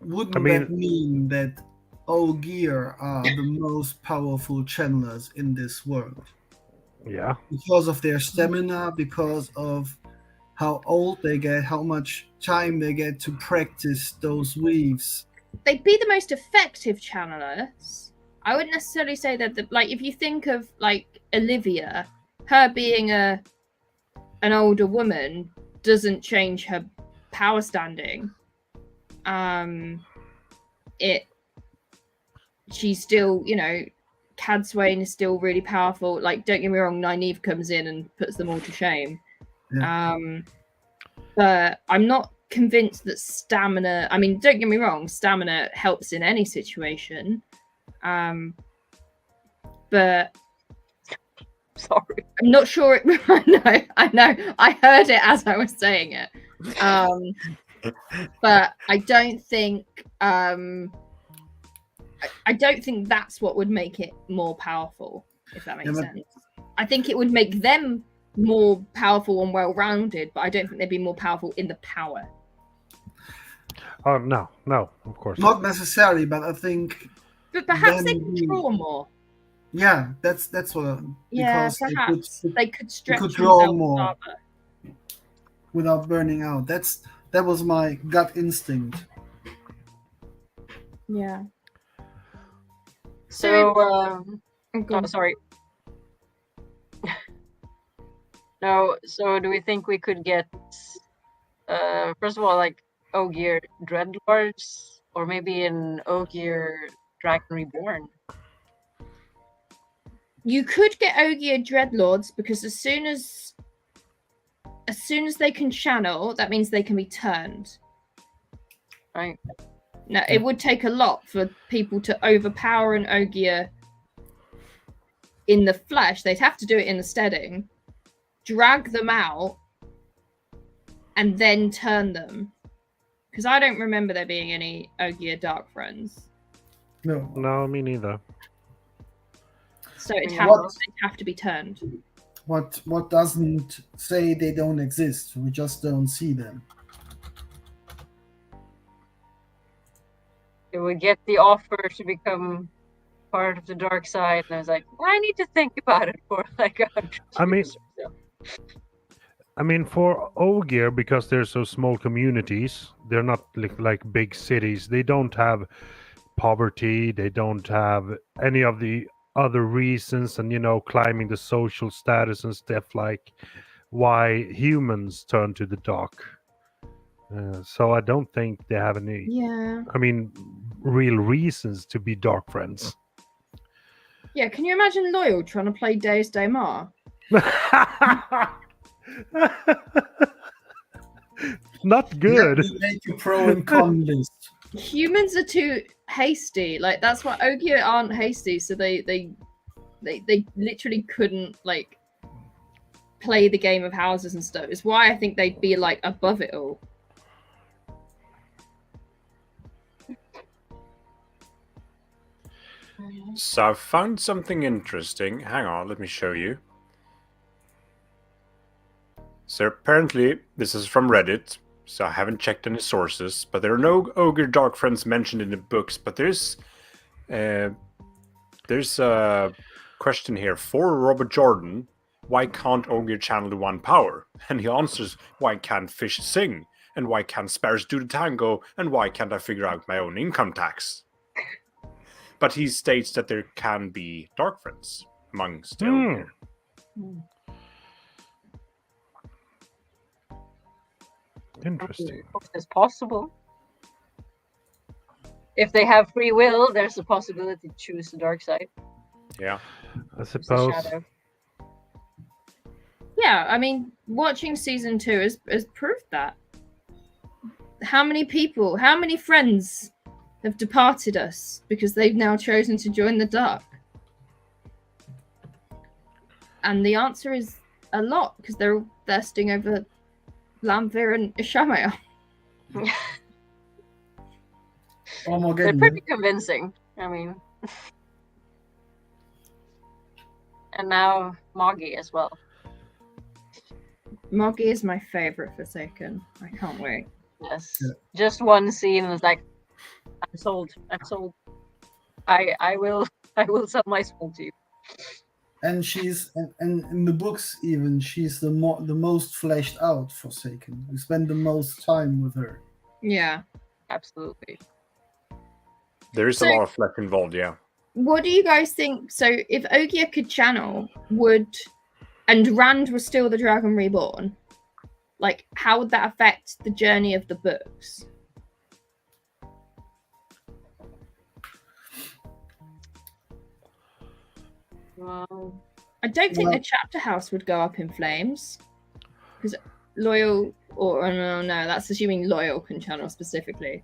wouldn't that mean that Ogier are the most powerful channelers in this world? Yeah. Because of their stamina, because of how old they get, how much time they get to practice those weaves. They'd be the most effective channelers. I wouldn't necessarily say that. If you think of Olivia, her being an older woman doesn't change her power standing. She's still, Cadswain is still really powerful. Don't get me wrong, Nynaeve comes in and puts them all to shame. Yeah. But I'm not convinced that stamina. I mean, don't get me wrong, stamina helps in any situation. But Sorry. I'm not sure. I know. I heard it as I was saying it. But I don't think. I don't think that's what would make it more powerful, if that makes sense. I think it would make them more powerful and well-rounded, but I don't think they'd be more powerful in the power. Oh no, of course not necessarily, but I think. But perhaps they could draw more. Yeah, that's what. Yeah, perhaps they could stretch. They could draw more without burning out. That was my gut instinct. Yeah. So, sorry. No, so do we think we could get, first of all, Ogier Dreadlords, or maybe an Ogier Dragon Reborn? You could get Ogier Dreadlords because as soon as they can channel, that means they can be turned. Right. Now, it would take a lot for people to overpower an Ogier in the flesh. They'd have to do it in the steading, drag them out, and then turn them. Because I don't remember there being any Ogier Dark Friends. No, me neither. So they'd have to be turned. What doesn't say they don't exist? We just don't see them. It would get the offer to become part of the dark side, and I was like, I need to think about it for 100 years. I mean, for Ogier, because they're so small communities, they're not like big cities. They don't have poverty. They don't have any of the other reasons, and climbing the social status and stuff like why humans turn to the dark. So I don't think they have any. Yeah. I mean, real reasons to be dark friends. Yeah, can you imagine Loyal trying to play Deus Daemar? Not good. You make a pro and con list. Humans are too hasty. That's why Ogier aren't hasty, so they literally couldn't play the game of houses and stuff. It's why I think they'd be above it all. So I found something interesting. Hang on, let me show you. So apparently, this is from Reddit, so I haven't checked any sources, but there are no Ogier Dark Friends mentioned in the books, but there's a question here for Robert Jordan. Why can't Ogier channel the one power? And he answers, why can't fish sing? And why can't sparrows do the tango? And why can't I figure out my own income tax? But he states that there can be dark friends amongst the Ogier. Interesting. It's possible. If they have free will, there's a possibility to choose the dark side. Yeah. I The suppose. shadow. Yeah, I mean, watching season 2 has proved that. How many people, how many friends have departed us because they've now chosen to join the dark? And the answer is a lot, because they're all thirsting over Lamvir and Ishamael. They're pretty convincing. I mean, and now Moggy as well. Moggy is my favorite Forsaken. I can't wait. Yes, Yeah. just one scene is like, I'm sold. I'm sold. I will sell my soul to you. And she's and in the books even she's the most fleshed out Forsaken. We spend the most time with her. Yeah. Absolutely. There is So- a lot of flesh involved, yeah. What do you guys think? So, if Ogier could channel, and Rand was still the Dragon Reborn, like, how would that affect the journey of the books? Well, I don't think Well- the chapter house would go up in flames, because Loyal, or no, that's assuming Loyal can channel specifically.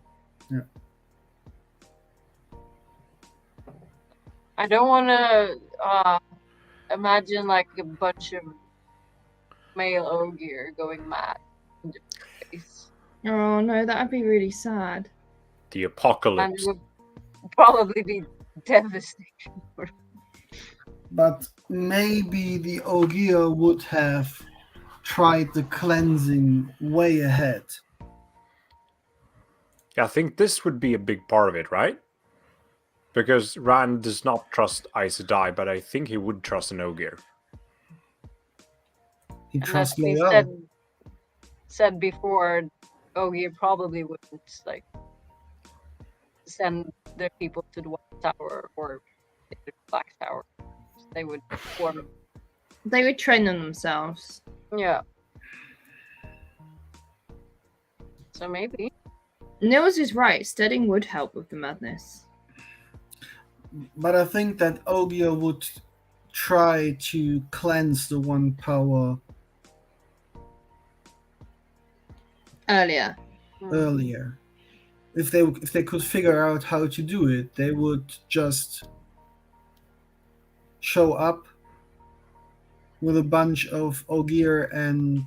I don't want to imagine like a bunch of male Ogier going mad in different ways. Oh no, that would be really sad. The And apocalypse. it would probably be devastating. But maybe the Ogier would have tried the cleansing way ahead. Yeah, I think this would be a big part of it, right? Because Rand does not trust Aes Sedai, but I think he would trust an Ogier. He And trusts as we Loyal. said before, Ogier probably wouldn't like send their people to the White Tower or the Black Tower. They would form. They would train them themselves. Yeah. So maybe. Nils is right. Steading would help with the madness. But I think that Ogier would try to cleanse the one power Earlier. earlier. If they could figure out how to do it, they would just show up with a bunch of Ogier and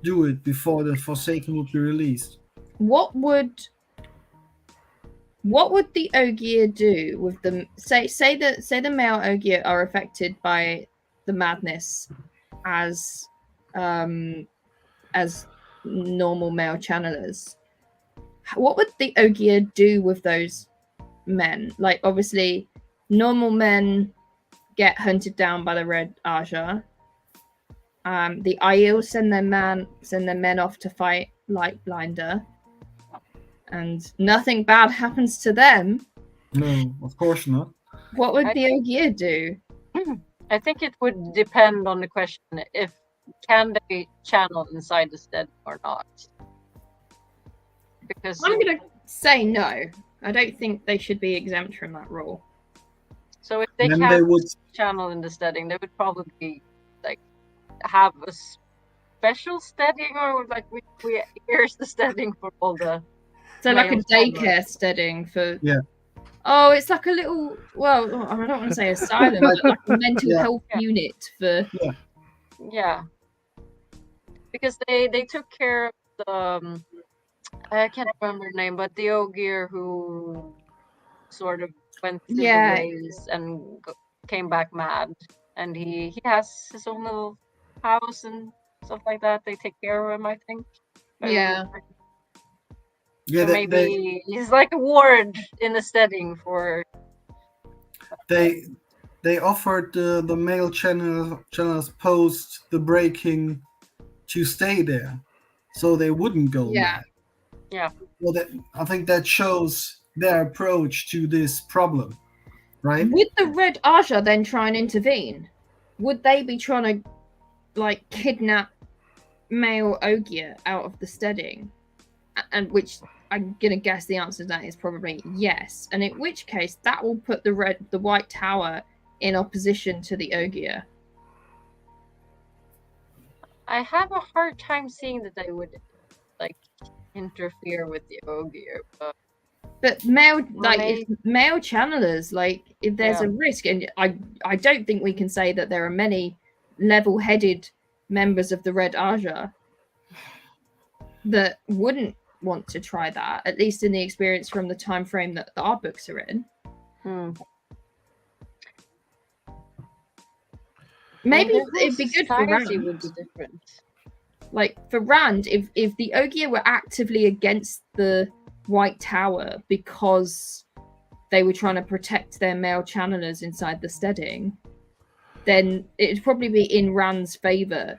do it before the Forsaken would be released. What would the Ogier do with the say the male Ogier are affected by the madness as normal male channelers? What would the Ogier do with those men? Like, obviously, normal men get hunted down by the Red Aja. The Aiel send their men off to fight Lightblinder, and nothing bad happens to them. No, of course not. What would the Ogier do? I think it would depend on the question if can they channel inside the stead or not. Because I'm gonna say no. I don't think they should be exempt from that rule. so if they Then can't they would channel in the steading, they would probably like have a special steading, or like we here's the steading for all the So like a male daycare channelers. steading for. Yeah. Oh, it's like a little. Well, I don't want to say asylum, but like a mental Yeah. health unit for. Yeah, because they took care of the I can't remember the name, but the Ogier who sort of went through Yeah. the ways and came back mad, and he has his own little house and stuff like that. They take care of him, I think. I Yeah. remember. yeah So maybe he's like a ward in the steading for. they offered the male channels post the breaking to stay there, so they wouldn't go Yeah. mad. Yeah. Well, I think that shows their approach to this problem, right? Would the Red Aja then try and intervene? would they be trying to like kidnap male Ogier out of the steading? And which I'm gonna guess the answer to that is probably yes. And in which case that will put the White Tower in opposition to the Ogier. I have a hard time seeing that they would like interfere with the Ogier, but male maybe... male channelers, like if there's a risk, and I don't think we can say that there are many level-headed members of the Red Aja that wouldn't want to try that, at least in the experience from the time frame that our books are in. Maybe it'd be good for Rand. Would be different. Like for Rand, if the Ogier were actively against the White Tower because they were trying to protect their male channelers inside the steading, then it'd probably be in Rand's favor,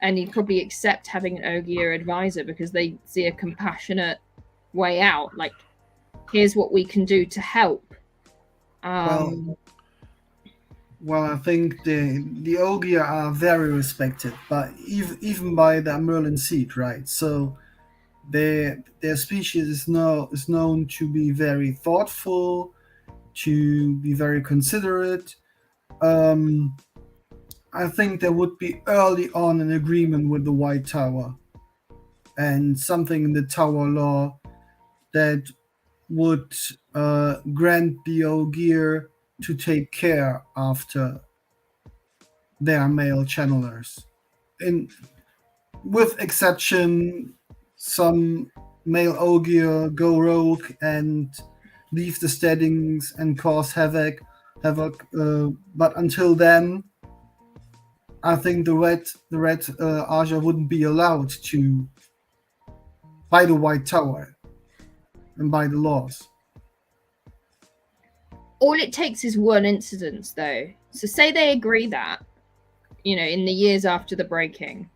and he'd probably accept having an Ogier advisor because they see a compassionate way out. Like, here's what we can do to help. Well, I think the Ogier are very respected, but even by the Merlin seat, right? So their species is known to be very thoughtful, to be very considerate. I think there would be early on an agreement with the White Tower and something in the Tower law that would grant the Ogier to take care after their male channelers. And with exception, some male Ogier go rogue and leave the steadings and cause havoc. But until then, I think the red Aja wouldn't be allowed to by the White Tower and by the laws. All it takes is one incident, though. So say they agree that, in the years after the breaking,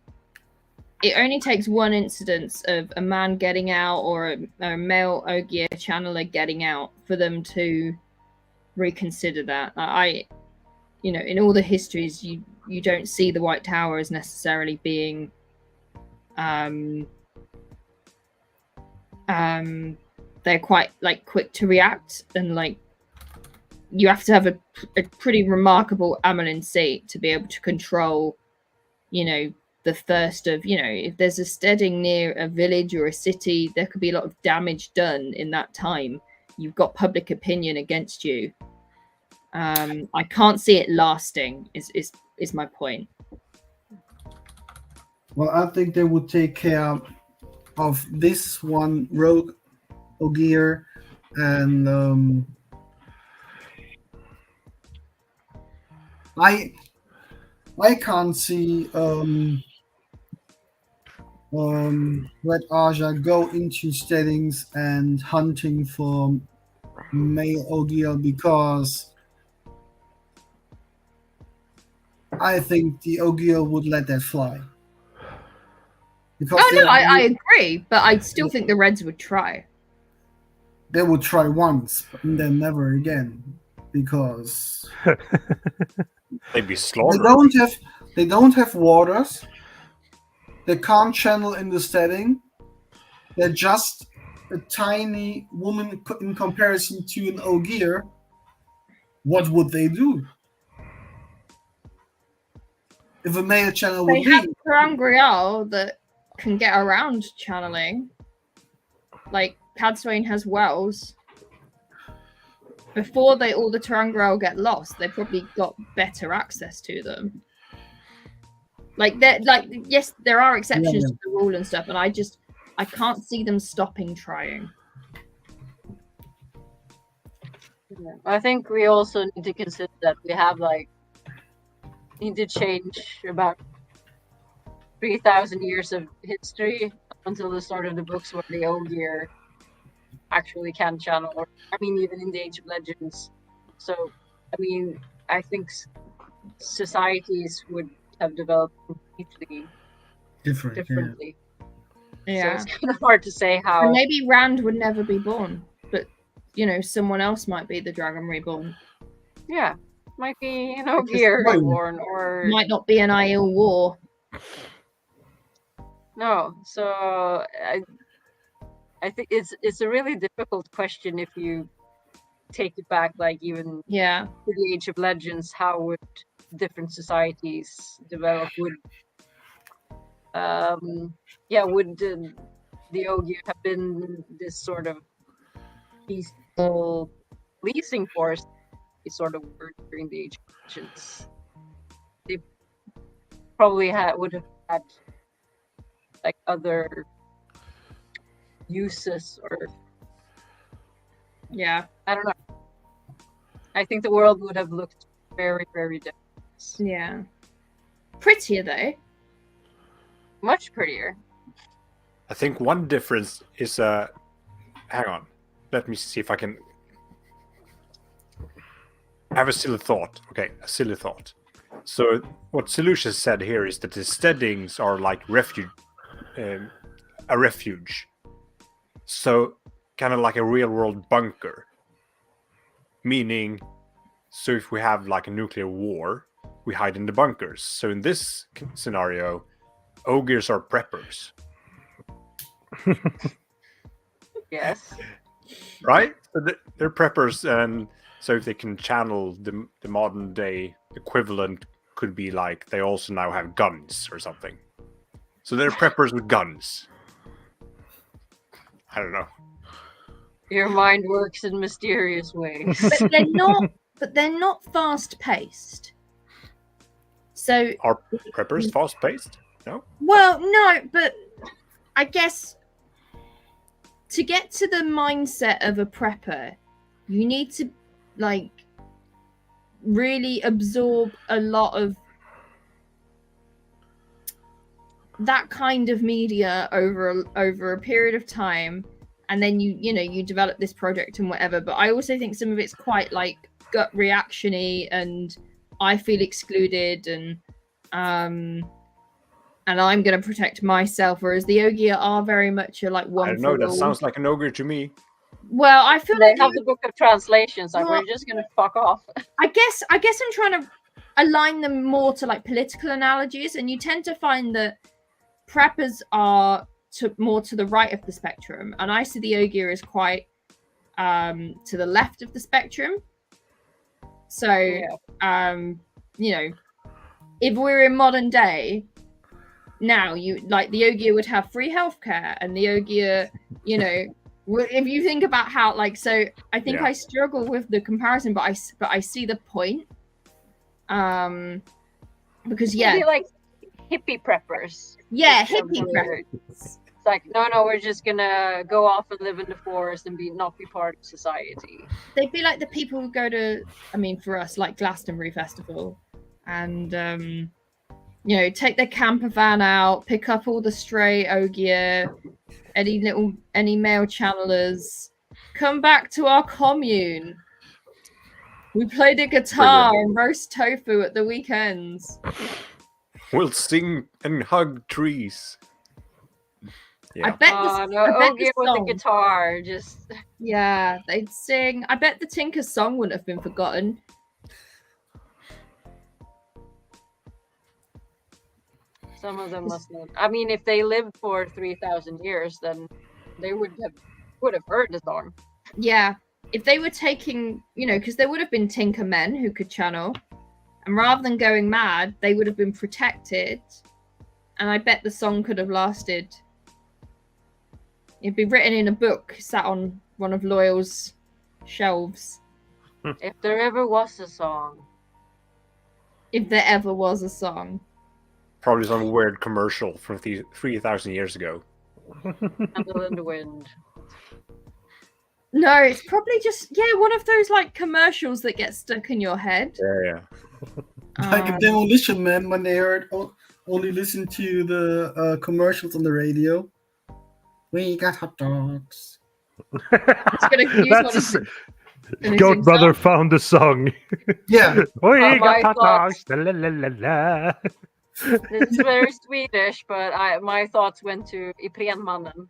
it only takes one incident of a man getting out or a male Ogier channeler getting out for them to reconsider that. In all the histories, you don't see the White Tower as necessarily being they're quite quick to react, and you have to have a pretty remarkable Amelin seat to be able to control the thirst of if there's a steading near a village or a city, there could be a lot of damage done in that time. You've got public opinion against you. I can't see it lasting is my point. Well, I think they would take care of this one rogue Ogier, and I can't see Red Aja go into steadings and hunting for male Ogier, because I think the Ogier would let that fly. Because I agree, but I still think the Reds would try. They would try once, and then never again, because they'd be slaughtered. They don't have waters. They can't channel in the steading. They're just a tiny woman in comparison to an Ogier. What would they do? If a male channel would They have Terangrial that can get around channeling. Like Cadsuane has wells. Before all the Terangrial get lost, they probably got better access to them. Yes, there are exceptions to the rule and stuff, and I can't see them stopping trying. I think we also need to consider that we have need to change about 3,000 years of history until the start of the books where the Ogier actually can channel, or even in the Age of Legends. So I think societies would have developed completely differently. Yeah. So it's kind of hard to say how. And maybe Rand would never be born, but someone else might be the Dragon Reborn. Yeah. might be an Ogier born, or Might not be an Aiel war. no. So I think it's a really difficult question if you take it back, like even Yeah. to the Age of Legends. How would different societies develop? Would the Ogier have been this sort of peaceful policing force? Sort of word during the Age of Legends. They probably would have had like other uses, or Yeah. I don't know. I think the world would have looked very, very different. Yeah. Prettier though. Much prettier. I think one difference is hang on. Let me see if I can have a silly thought. Okay, a silly thought. So what Solution said here is that the steadings are like a refuge. So kind of like a real world bunker. Meaning, so if we have like a nuclear war, we hide in the bunkers. So in this scenario, Ogiers are preppers. Yes. Right? So they're preppers, and so if they can channel the modern day equivalent, could be like they also now have guns or something. So they're preppers with guns. I don't know. Your mind works in mysterious ways. But they're not. But they're not fast paced. So Are preppers fast paced? No. well, no, but I guess to get to the mindset of a prepper, you need to like really absorb a lot of that kind of media over a period of time, and then you develop this project and whatever. But I also think some of it's quite like gut reactiony, and I feel excluded, and I'm going to protect myself, whereas the Ogier are very much like one. I don't know. That sounds like an ogre to me. Well, I feel They like have the book of translations. Like, Well- we're just gonna fuck off. I guess I'm trying to align them more to like political analogies, and you tend to find that preppers are more to the right of the spectrum, and I see the Ogier as quite to the left of the spectrum. So if we're in modern day now, you like the Ogier would have free healthcare, and the Ogier, if you think about how like, so I think I struggle with the comparison, but I see the point, because Maybe like hippie preppers. yeah, It's a hippie word. preppers. It's like, no, we're just gonna go off and live in the forest and not be part of society. They'd be like the people who go to, I mean, for us, like Glastonbury Festival, and take their camper van out, pick up all the stray Ogier, any male channelers, come back to our commune. We play the guitar and roast tofu at the weekends. We'll sing and hug trees. I Yeah. bet Ogier with the guitar, just yeah, they'd sing. I bet the Tinker's song wouldn't have been forgotten. some of them must not. I mean, if they lived for 3,000 years, then they would have heard the song. Yeah, if they were taking, because there would have been Tinker men who could channel, and rather than going mad, they would have been protected, and I bet the song could have lasted. It'd be written in a book, sat on one of Loyal's shelves. If there ever was a song. If there ever was a song. Probably some weird commercial from 3,000 years ago. Candle in the Wind. No, it's probably just, one of those like commercials that get stuck in your head. Yeah. Like a Demolition Man when they only listen to the commercials on the radio. We got hot dogs. That's Goatbrother found the song. Yeah. We my got hot thoughts- dogs. La, la, la, la. This is very Swedish, but my thoughts went to Iprenmannen.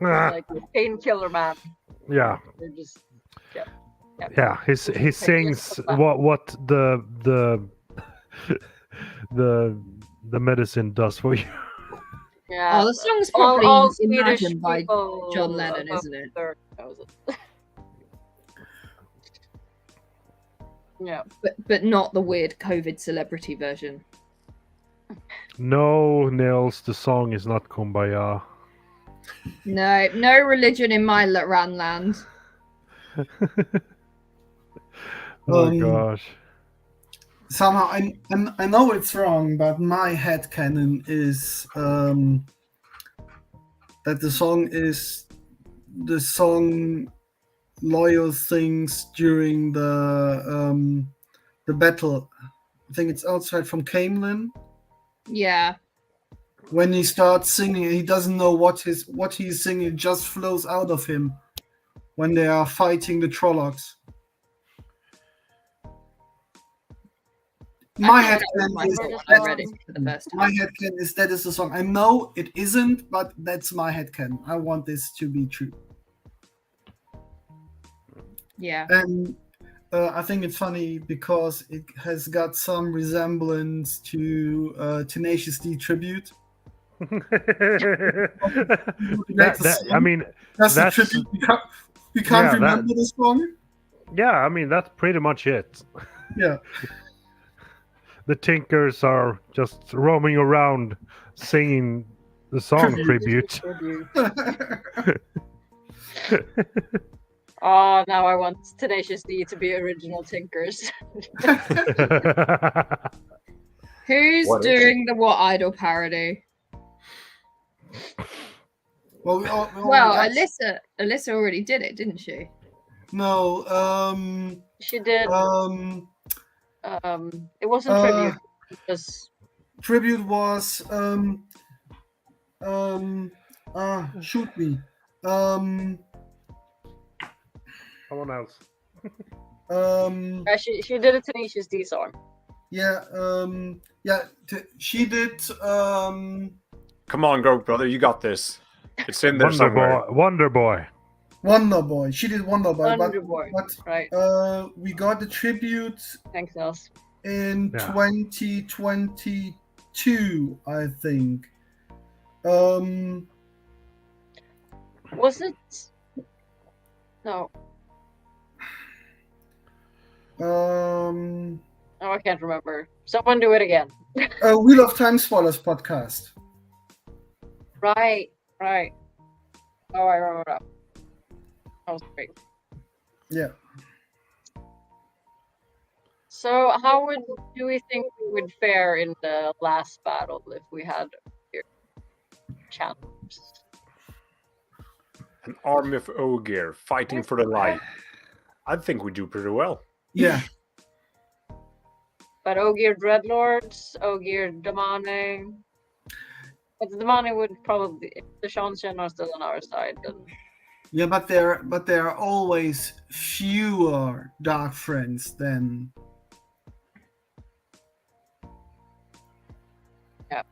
Like the painkiller man. Yeah. They're just Yeah, he sings what the the medicine does for you. Yeah. Oh, the song's probably all Swedish Imagine by people John Lennon, above isn't it? 30 knows it. Yeah. But not the weird COVID celebrity version. No, Nils, the song is not Kumbaya. No religion in my Ranland. Oh gosh. Somehow, I know it's wrong, but my headcanon is that the song is the song Loyal sings during the battle. I think it's outside from Camlin. Yeah. When he starts singing, he doesn't know what he's singing. It just flows out of him when they are fighting the Trollocs. My headcanon is that is the song. I know it isn't, but that's my headcanon. I want this to be true. Yeah. And I think it's funny because it has got some resemblance to Tenacious D tribute. I mean, that's the tribute. You can't remember the song. Yeah, I mean that's pretty much it. Yeah. The Tinkers are just roaming around singing the song tribute. Oh, now I want Tenacious D to be original Tinkers. Who's doing the What Idol parody? Well, Alyssa already did it, didn't she? No, she did. It wasn't tribute. It was tribute was shoot me. Someone else. She did a Tenacious D song. Yeah, she did. Come on, Goatbrother, you got this. It's in there somewhere. Wonder Boy. She did Wonder Boy. But right. We got the tribute. Thanks, Nels. In 2022, I think. Was it? No. Oh, I can't remember. Someone do it again. Wheel of Time Spoilers podcast. Right. Oh, I remember that. That was great. Yeah. So, how do we think we would fare in the last battle if we had your challenge? An army of Ogier fighting for the light. I think we do pretty well. Yeah. But Ogier Dreadlords, Ogier Damane. But the Damane would probably, if the Shanchen are still on our side, then. Yeah, but there are always fewer dark friends than. Yeah.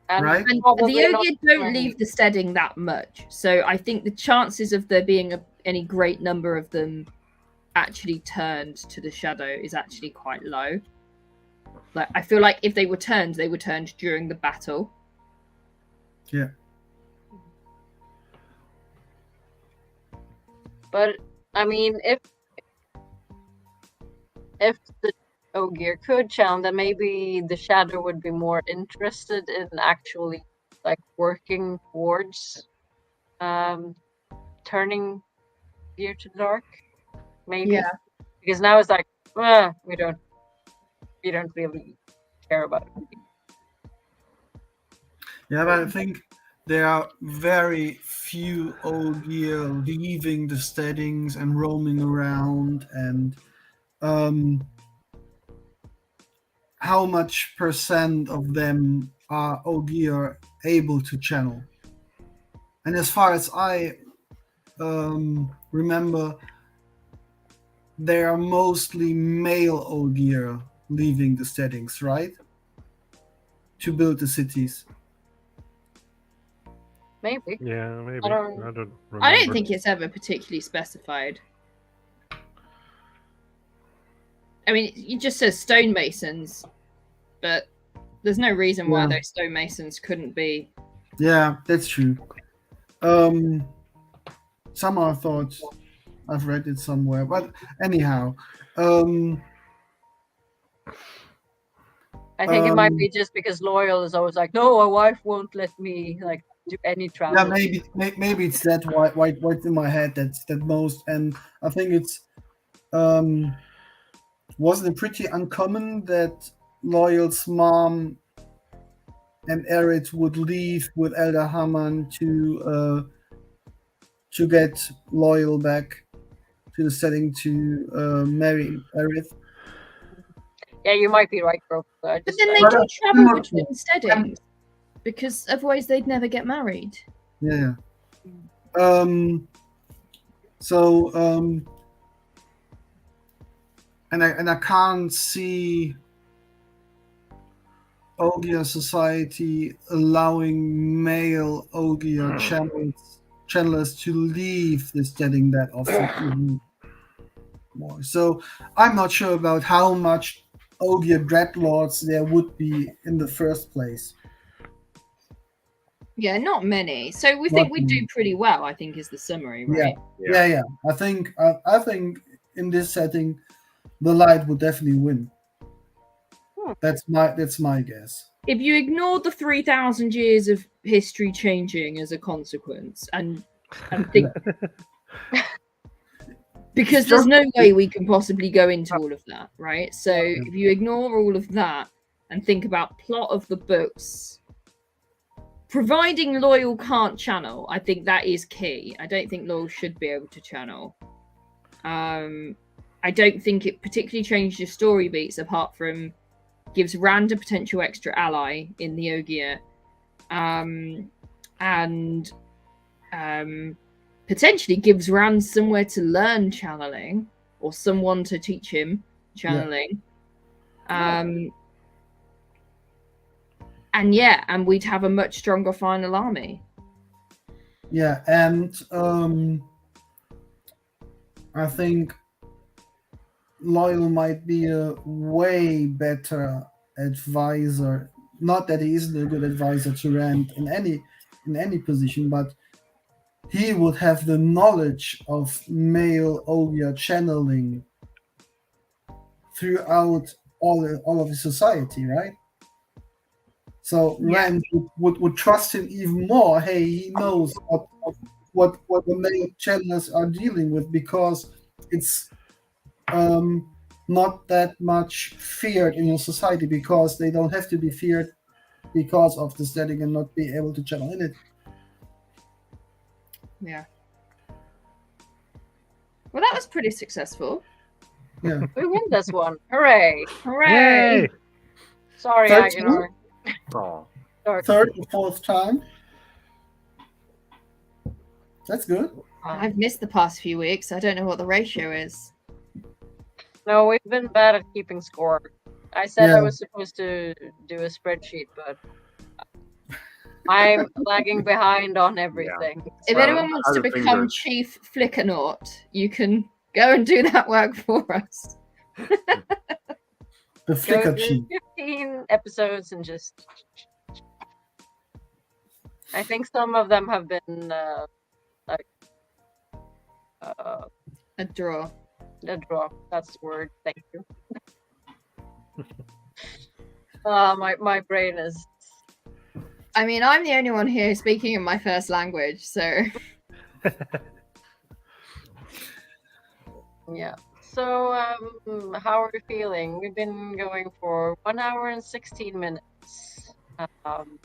Right? And the Ogier don't leave the steading that much. So I think the chances of there being any great number of them actually turned to the shadow is actually quite low. Like, I feel like if they were turned during the battle. Yeah. But I mean, if the Ogier could challenge, then maybe the shadow would be more interested in actually like working towards turning Gear to the dark. Maybe. Yeah. Because now it's like, we don't really care about it. Yeah, but I think there are very few Ogier leaving the steadings and roaming around, and how much percent of them are Ogier able to channel? And as far as I remember, they are mostly male Ogier leaving the steadings, right? To build the cities. Maybe. Yeah, maybe. I don't remember. I don't think it's ever particularly specified. I mean, it just says stonemasons, but there's no reason why Yeah. those stonemasons couldn't be. Yeah, that's true. Some are thoughts. I've read it somewhere, but anyhow, I think it might be just because Loyal is always like, no, a wife won't let me like do any travel. yeah, maybe it's that what's in my head that most, and I think it's wasn't it pretty uncommon that Loyal's mom and Erit would leave with Elder Haman to get Loyal back to the setting to marry Erit. Yeah, you might be right, bro. But then they do travel between steadings, because otherwise they'd never get married. Yeah. And I can't see Ogier society allowing male Ogier channelers to leave the setting that often even more. So I'm not sure about how much Ogier dreadlords there would be in the first place. Yeah, not many. So we think we do pretty well, I think, is the summary, right? Yeah. I think in this setting, the light would definitely win. That's my guess. If you ignore the 3,000 years of history changing as a consequence, and think, because there's no way we can possibly go into all of that, right? So if you ignore all of that and think about plot of the books, providing Loyal can't channel, I think that is key. I don't think Loyal should be able to channel. I don't think it particularly changed your story beats, apart from gives Rand a potential extra ally in the Ogier, and potentially gives Rand somewhere to learn channeling, or someone to teach him channeling. And we'd have a much stronger final army. Yeah, and I think Loyal might be a way better advisor. Not that he isn't a good advisor to Rand in any position, but he would have the knowledge of male Ogier channeling throughout all of his society, right? So Rand would trust him even more. Hey, he knows what the male channelers are dealing with, because it's not that much feared in your society, because they don't have to be feared because of the setting and not be able to channel in it. Yeah. Well, that was pretty successful. Yeah. We win this one. Hooray! Hooray! Yay! Sorry, Aginor. Oh. Third or fourth time. That's good. I've missed the past few weeks. I don't know what the ratio is. No, we've been bad at keeping score. I said I was supposed to do a spreadsheet, but I'm lagging behind on everything. Yeah. If anyone wants to become Chief Flickernaut, you can go and do that work for us. The Flicker Go sheet. 15 episodes and just... I think some of them have been a draw. A draw. That's the word. Thank you. My brain is... I mean, I'm the only one here speaking in my first language, so... Yeah. So, how are we feeling? We've been going for 1 hour and 16 minutes. Probably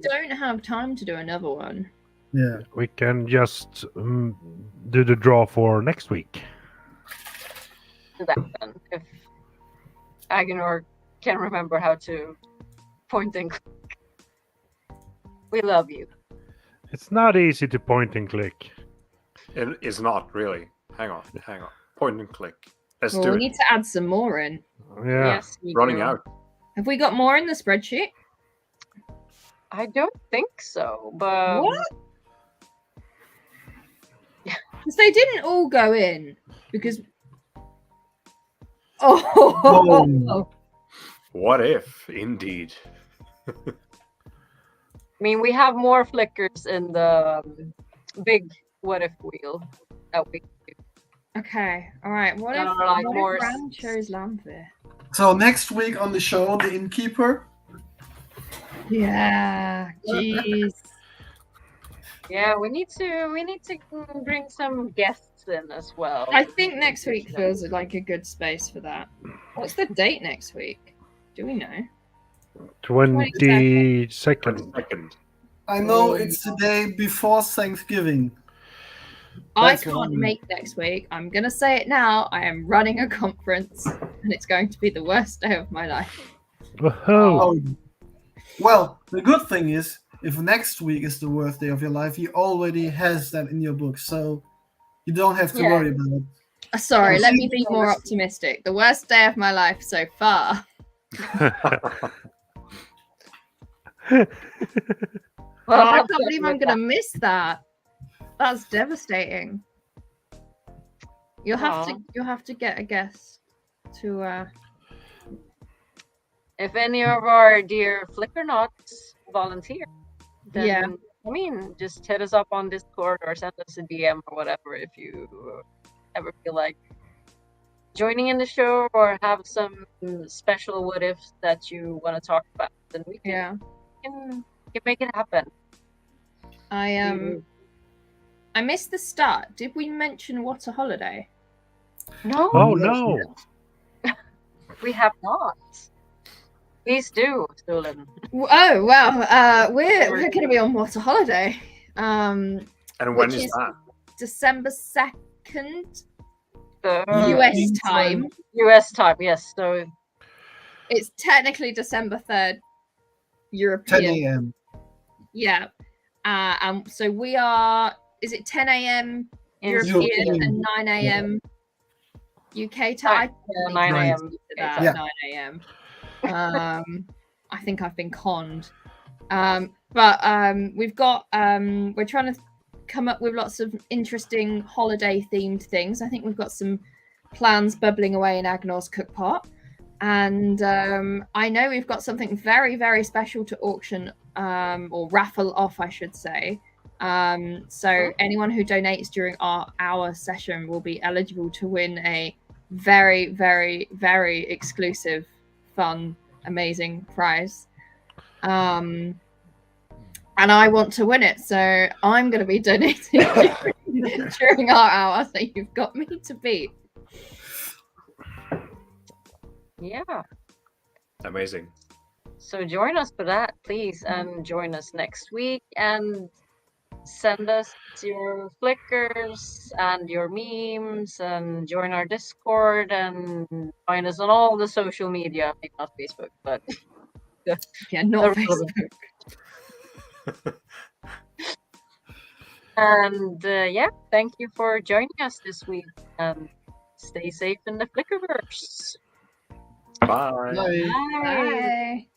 don't have time to do another one. Yeah. We can just do the draw for next week. Do that then. If Aginor can remember how to point and click. We love you. It's not easy to point and click. It is not really. Hang on. Point and click. Let's Well, do we it. need to add some more in. Yeah. Yes, we Running do. out. Have we got more in the spreadsheet? I don't think so, but... What? Because they didn't all go in. Because Oh, What if, indeed? I mean, we have more flickers in the big what if wheel that we do. okay. All right. What if, Like what more if Ram chose Lanfear? So next week on the show, the innkeeper. Yeah. Jeez. Yeah, we need to bring some guests in as well. I think next week feels like a good space for that. What's the date next week? Do we know? 22nd. Second. I know it's the day before Thanksgiving. I That's can't why. make next week. I'm going to say it now. I am running a conference and it's going to be the worst day of my life. Whoa. Oh, well, the good thing is, if next week is the worst day of your life, you already has that in your book, so you don't have to Yeah. worry about it. Sorry, Yeah, let me see, be more optimistic. The worst day of my life so far. Well, I I'll can't believe I'm with going to miss that. That's devastating. You'll have to get a guest to if any of our dear Flickernauts volunteer, then Yeah. I mean, just hit us up on Discord or send us a DM or whatever if you ever feel like joining in the show or have some special what ifs that you want to talk about. Then we can make it happen. I missed the start. Did we mention what a holiday? No, Oh no. we have not. Please do, Sulin. Oh well, we're going to be on what a holiday. And when Which is is- that? December 2nd, The US time. US time, yes. So It's technically December 3rd, 10 European. a.m. Yeah. So we are. Is it 10 a.m. in European European. and 9 a.m. UK time? Yeah, 9 a.m. That, Yeah. 9 a.m. I think I've been conned. But we've got. We're trying to come up with lots of interesting holiday themed things. I think we've got some plans bubbling away in Agnor's cookpot. And I know we've got something very, very special to auction or raffle off, I should say. So anyone who donates during our session will be eligible to win a very, very, very exclusive, fun, amazing prize. And I want to win it, so I'm going to be donating during our hour. So you've got me to beat. Yeah. Amazing. So join us for that, please, and join us next week and send us your flickers and your memes and join our Discord and find us on all the social media. Maybe not Facebook, but Yeah, not the- Facebook. And yeah, thank you for joining us this week and stay safe in the Flickerverse. Bye. Bye. Bye. Bye.